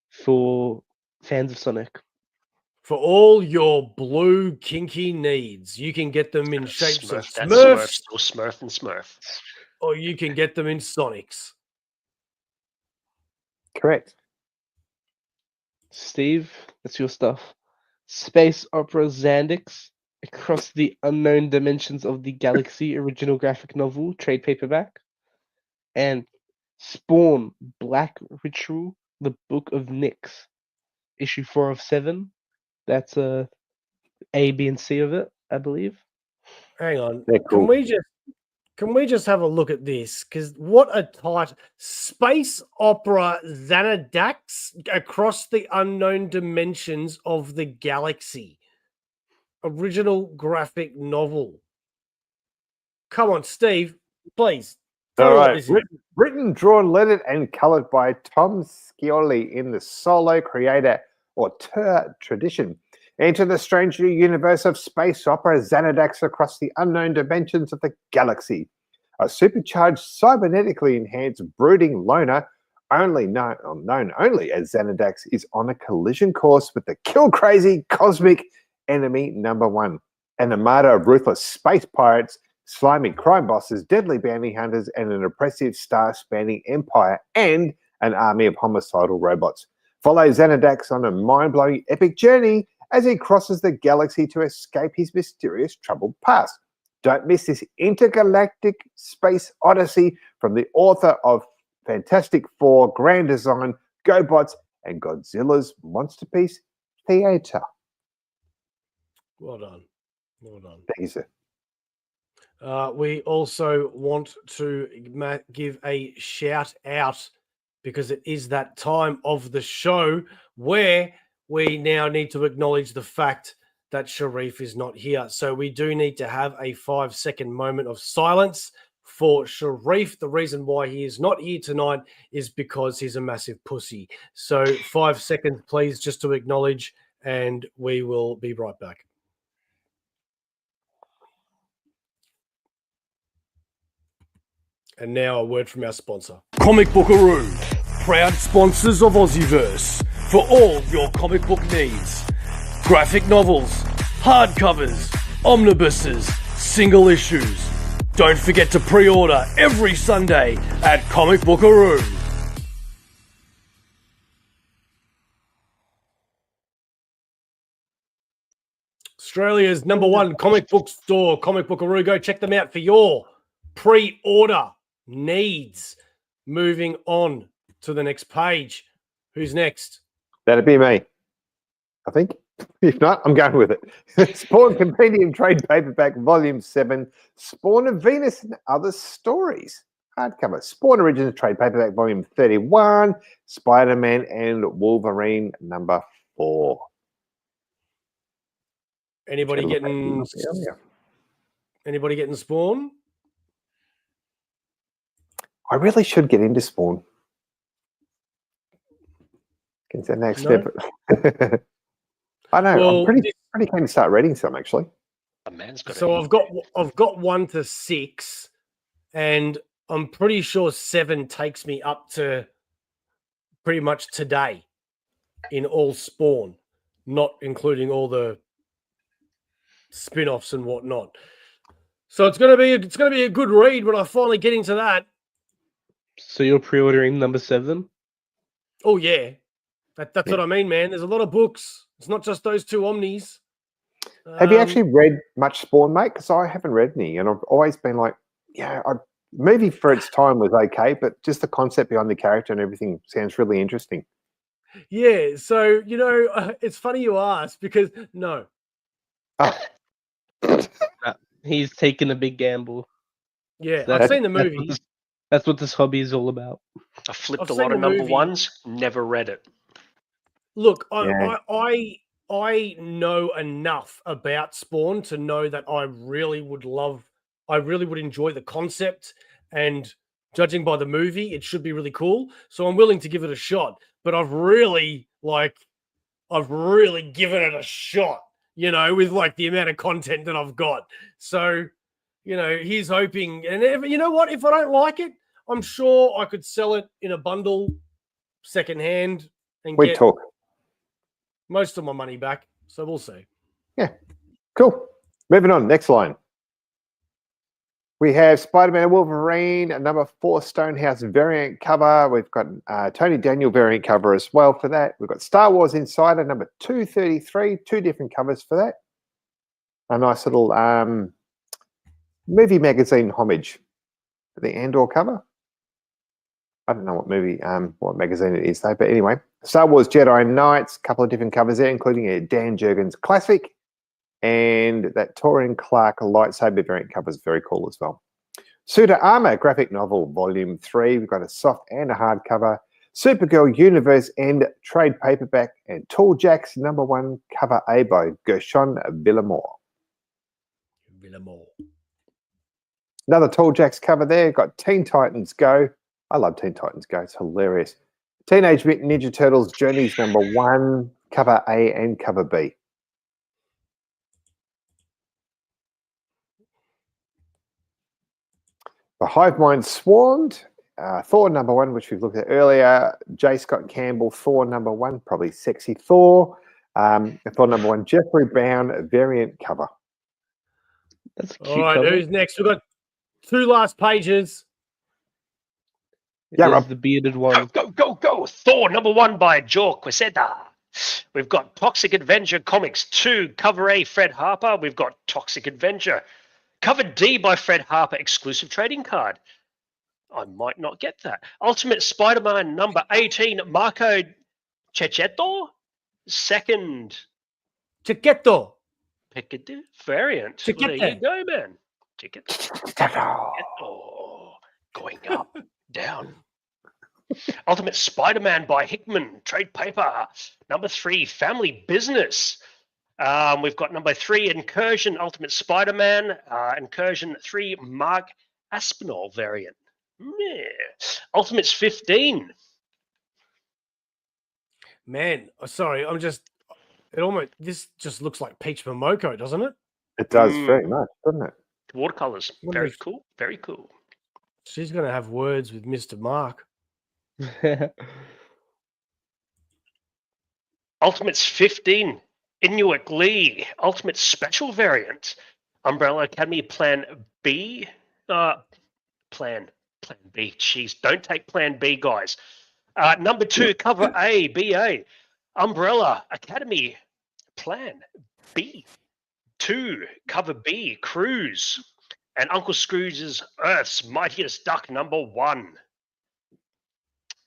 for fans of Sonic. For all your blue kinky needs, you can get them in shapes of That's Smurfs, Still Smurf and Smurf. or you can get them in Sonics. Correct. Steve, that's your stuff. Space Opera Xandix, Across the Unknown Dimensions of the Galaxy, original graphic novel, trade paperback. And Spawn, Black Ritual, the Book of Nyx, issue 4 of 7. That's A, B, and C of it, I believe. Hang on. They're cool. Can we just have a look at this? Because what a tight space opera Xanadax, Across the Unknown Dimensions of the Galaxy. Original graphic novel. Come on, Steve, please. Tell All me what right. this is. Written, drawn, lettered, and colored by Tom Scioli in the solo creator auteur tradition. Enter the strange new universe of space opera Xanadax Across the Unknown Dimensions of the Galaxy. A supercharged, cybernetically enhanced brooding loner, known only as Xanadax, is on a collision course with the kill-crazy cosmic enemy number 1. An armada of ruthless space pirates, slimy crime bosses, deadly bounty hunters, and an oppressive star-spanning empire, and an army of homicidal robots. Follow Xanadax on a mind-blowing epic journey as he crosses the galaxy to escape his mysterious troubled past. Don't miss this intergalactic space odyssey from the author of Fantastic Four, Grand Design, GoBots, and Godzilla's Monster Piece Theater. Well done. Well done. Thank you, sir. We also want to give a shout out because it is that time of the show where we now need to acknowledge the fact that Sharif is not here. So we do need to have a 5-second moment of silence for Sharif. The reason why he is not here tonight is because he's a massive pussy. So 5 seconds, please, just to acknowledge, and we will be right back. And now a word from our sponsor. Comic Bookaroo, proud sponsors of Aussieverse for all your comic book needs. Graphic novels, hardcovers, omnibuses, single issues. Don't forget to pre-order every Sunday at Comic Bookaroo. Australia's number one comic book store, Comic Bookaroo. Go check them out for your pre-order needs. Moving on to the next page. Who's next? That'd be me, I think. If not, I'm going with it. Spawn Compendium Trade Paperback Volume 7, Spawn of Venus and Other Stories. Hardcover. Spawn Original Trade Paperback Volume 31, Spider-Man and Wolverine number 4. Anybody getting Spawn? I really should get into Spawn. Get the next step. I know. Well, I'm pretty keen to start reading some actually. A man's got So I've got 1 to 6, and I'm pretty sure 7 takes me up to pretty much today in all Spawn, not including all the spin-offs and whatnot. So it's gonna be a good read when I finally get into that. So you're pre-ordering number 7? Oh yeah, that's what I mean, man. There's a lot of books. It's not just those 2 Omnis. Have you actually read much Spawn, mate? Because I haven't read any, and I've always been like, yeah, movie for its time was okay, but just the concept behind the character and everything sounds really interesting. Yeah, so it's funny you ask because no. Oh. He's taken a big gamble. Yeah, So I've seen the movie. That's what this hobby is all about. I flipped I've a seen lot the of number movie. ones, never read it. Look, Yeah. I know enough about Spawn to know that I really would enjoy the concept, and judging by the movie, it should be really cool. So I'm willing to give it a shot. But I've really given it a shot, with like the amount of content that I've got. So, he's hoping, and you know what? If I don't like it, I'm sure I could sell it in a bundle, secondhand, and We get talk. most of my money back. So we'll see. Yeah, cool. Moving on, next line. We have Spider-Man and Wolverine, a number 4 Stonehouse variant cover. We've got Tony Daniel variant cover as well for that. We've got Star Wars Insider, number 233, 2 different covers for that. A nice little movie magazine homage for the Andor cover. I don't know what movie, what magazine it is though, but anyway. Star Wars Jedi Knights, a couple of different covers there, including a Dan Jurgens classic, and that Torian Clark lightsaber variant cover is very cool as well. Suda Armor graphic novel volume 3. We've got a soft and a hard cover. Supergirl Universe and trade paperback, and Tall Jacks number 1 cover A by Gershon Villamore. Another Tall Jacks cover there. Got Teen Titans Go. I love Teen Titans Go. It's hilarious. Teenage Mutant Ninja Turtles Journeys number 1 cover A and cover B. The Hive Mind Swarmed, Thor number 1, which we've looked at earlier. J. Scott Campbell, Thor number 1, probably sexy Thor. Thor number 1, Jeffrey Brown variant cover. That's a cute All right, cover. who's next? We've got 2 last pages. Yeah, There's Rob. the bearded one. Go. Thor number 1 by Joe Quesada. We've got Toxic Avenger Comics 2, cover A, Fred Harper. We've got Toxic Avenger. Cover D by Fred Harper, exclusive trading card. I might not get that. Ultimate Spider-Man number 18, Marco Cecchetto. Second Chiquetto. Picadilly variant. Well, there you go, man. Cecchetto. Going up, down. Ultimate Spider-Man by Hickman, trade paper. Number 3, Family Business. We've got number 3, Incursion, Ultimate Spider-Man. Incursion 3, Mark Aspinall variant. Yeah. Ultimates 15. Man, sorry, this just looks like Peach Momoko, doesn't it? It does very much, doesn't it? Watercolors. Wonder Very if- cool. Very cool. She's going to have words with Mr. Mark. Ultimates 15. Inuit Lee. Ultimate Special variant. Umbrella Academy Plan B. Plan B. Jeez, don't take Plan B, guys. Number 2, cover A, BA. Umbrella Academy Plan B. 2, cover B, Cruise, and Uncle Scrooge's Earth's Mightiest Duck number 1.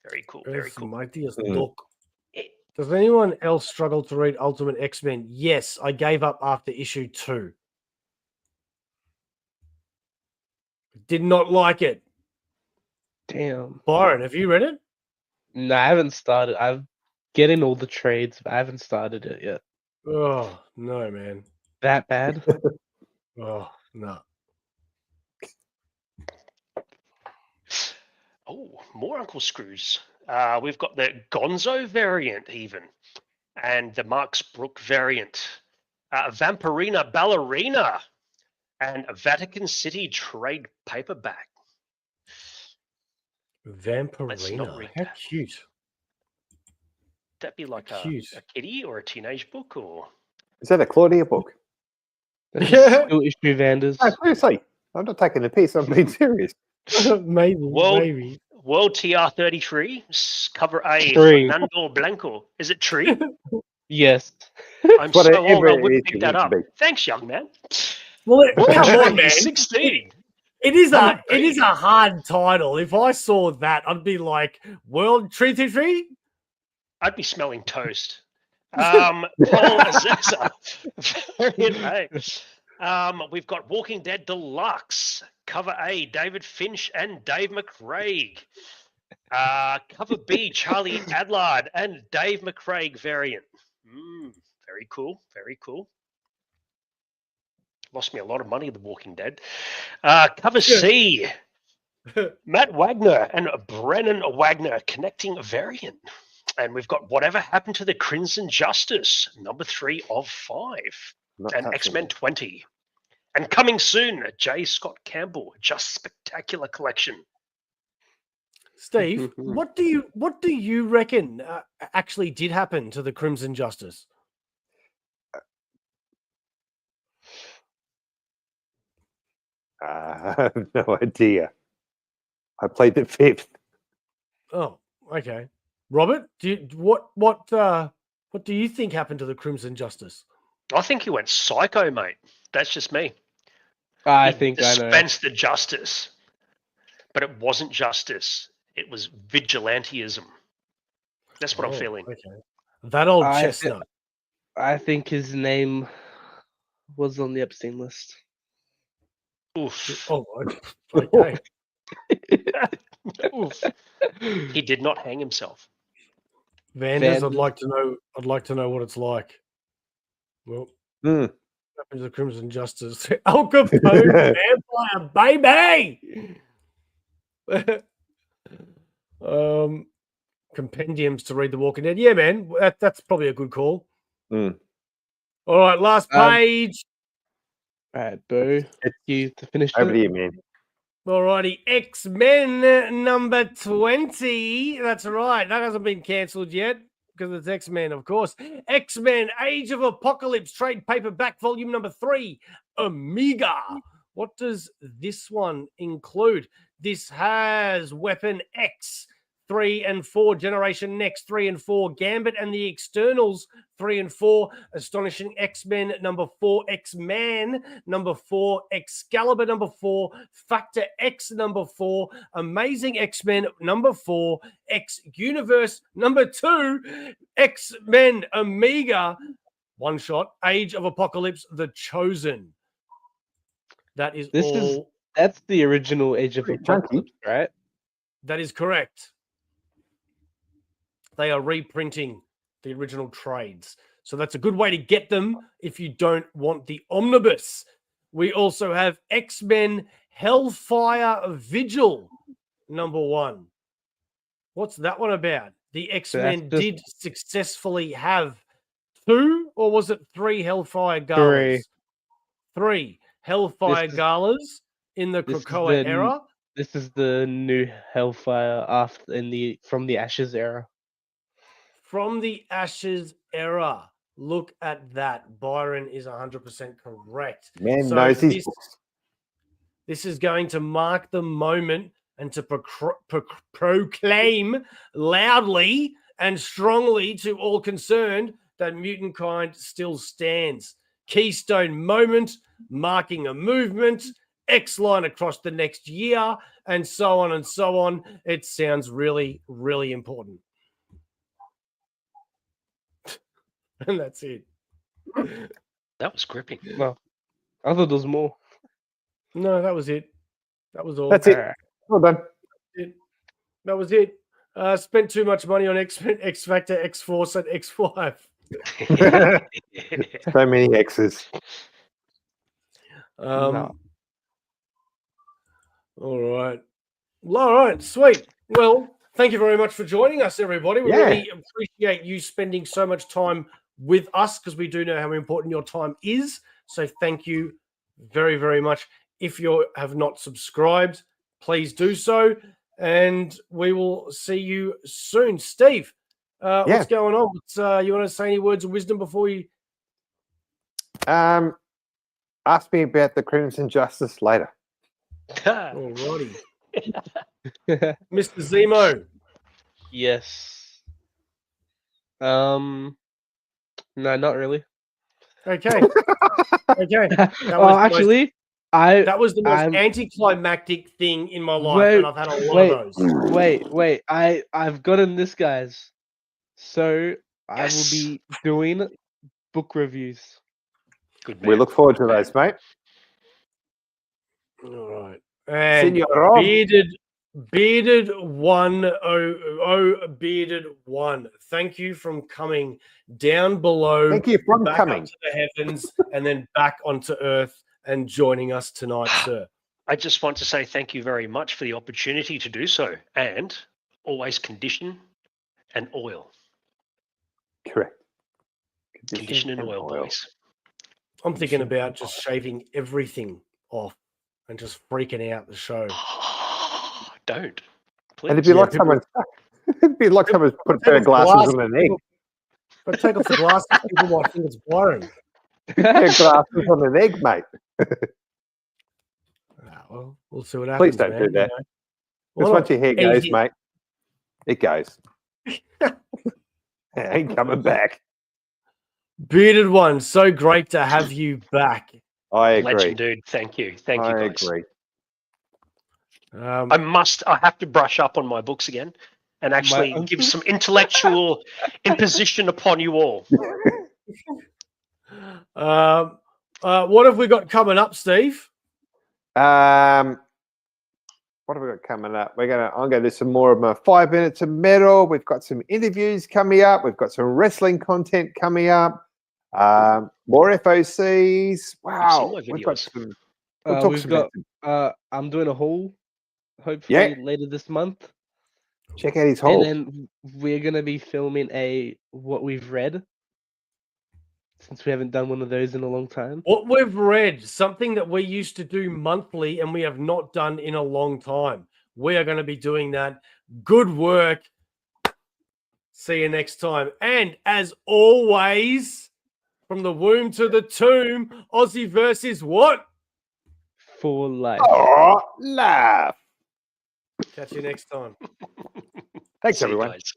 Very cool. Very Earth's cool. Mightiest Mm. Duck. It- Does anyone else struggle to read Ultimate X-Men? Yes, I gave up after issue 2. Did not like it. Damn. Byron, have you read it? No, I haven't started. I'm getting all the trades, but I haven't started it yet. Oh, no, man. That bad? Oh, no. Oh, more Uncle Scrooge. We've got the Gonzo variant even, and the Marks Brook variant, Vampirina Ballerina, and a Vatican City trade paperback. Let's not Vampirina. read How that. cute. That'd be like a Cute. kiddie or a teenage book, or Is that a Claudia book? Yeah. Still issue Vanders. No, seriously. I'm not taking a piece. I'm being serious. Maybe. World- Maybe. World TR33, cover A, Tree. Fernando Blanco. Is it Tree? Yes. I'm Whatever so old, I it wouldn't is pick you that want up. to be. Thanks, young man. Well, come on, Tree, man. 16. It is Come a hard title. If I saw that, I'd be like, World Tree. I'd be smelling toast. Paul Azeza, variant A. We've got Walking Dead Deluxe, cover A, David Finch and Dave McCraig. Cover B, Charlie Adlard and Dave McCraig variant. Very cool. Very cool. Lost me a lot of money, The Walking Dead. Cover C, Matt Wagner and Brennan Wagner connecting variant. And we've got Whatever Happened to the Crimson Justice, number 3 of 5. Not And touching X-Men it. 20. And coming soon, J. Scott Campbell, Just Spectacular Collection. Steve, what do you reckon actually did happen to the Crimson Justice? I have no idea. I played the fifth. Oh, okay. Robert, what do you think happened to the Crimson Justice? I think he went psycho, mate. That's just me. I He think I know. dispensed the justice. But it wasn't justice. It was vigilantism. That's what I'm feeling. Okay. That old I thi- chestnut. I think his name was on the Epstein list. Oof. Oh, okay. Oof. He did not hang himself. Vanders, I'd Vanders. like to know what it's like. Well, Hmm. happened to the Crimson Justice. Al Capone, vampire baby. Compendiums to read The Walking Dead. Yeah, man, that's probably a good call. Mm. All right, last page. All right, Boo. You to finish Over it? to you, man. All righty, X-Men number 20. That's right. That hasn't been cancelled yet because it's X-Men, of course. X-Men Age of Apocalypse trade paperback volume number 3, Omega. What does this one include? This has Weapon X 3 and 4, Generation Next 3 and 4, Gambit and the Externals 3 and 4, Astonishing X-Men number 4, X-Man number 4, Excalibur number 4, Factor X number 4, Amazing X-Men number 4, X-Universe number 2, X-Men Omega, one shot, Age of Apocalypse, The Chosen. That is That's the original Age of Pretty chunky. Apocalypse, right? That is correct. They are reprinting the original trades. So that's a good way to get them if you don't want the omnibus. We also have X-Men Hellfire Vigil, number 1. What's that one about? The X-Men did successfully have 2, or was it 3 Hellfire Galas? 3 Hellfire Galas in the Krakoa era. This is the new Hellfire from the Ashes era. From the Ashes era. Look at that. Byron is 100% correct. Man knows his books. This is going to mark the moment and to proclaim loudly and strongly to all concerned that mutant kind still stands. keystone moment, marking a movement, X line across the next year, and so on and so on. It sounds really, really important. And that's it. That was gripping. Well, I thought there was more. No, that was it. That was all. That's it. Alright. Well done. That was it. Spent too much money on X Factor, X Force, and X5. So many X's. No. All right, sweet. Well, thank you very much for joining us, everybody. We Yeah. really appreciate you spending so much time with us because we do know how important your time is. So thank you very, very much. If you have not subscribed, please do so. And we will see you soon. Steve, what's going on? You want to say any words of wisdom before you? Ask me about the Crimson Justice later. Alrighty. Mr. Zemo. Yes. No, not really. Okay. Okay. That was the most anticlimactic thing in my life, and I've had a lot of those. Wait. I've gotten this, guys. So I will be doing book reviews. Good We man. look forward to those, mate. All right. And Senior Rob. Bearded one, Bearded one. Thank you from coming down below. Thank you from back coming up to the heavens and then back onto Earth and joining us tonight, sir. I just want to say thank you very much for the opportunity to do so, and always condition and oil. Correct. Condition and oil, boys. I'm thinking about just shaving everything off and just freaking out the show. Don't. Please. And it'd be like someone's put a pair of glasses on an egg. But take off the glasses, people might think it's blurring. Pair of glasses on an egg, mate. Well, we'll see what happens. Please don't do that. Because Well, once your hair goes, easy. mate, it goes. It ain't coming back. Bearded one, so great to have you back. I agree. Legend, dude. Thank you. Thank you, I guys. agree. I have to brush up on my books again and actually give some intellectual imposition upon you all. What have we got coming up, Steve? What have we got coming up? I'm gonna do some more of my 5 minutes of metal. We've got some interviews coming up. We've got some wrestling content coming up. More FOCs. Wow. We've got some. I'm doing a haul, hopefully later this month. Check out his haul. And then we're gonna be filming a what we've read, since we haven't done one of those in a long time. What we've read, something that we used to do monthly and we have not done in a long time. We are going to be doing that. Good work. See you next time. And as always, from the womb to the tomb, Aussieverse is what? For life. Oh, laugh. Catch you next time. Thanks, See you everyone. guys.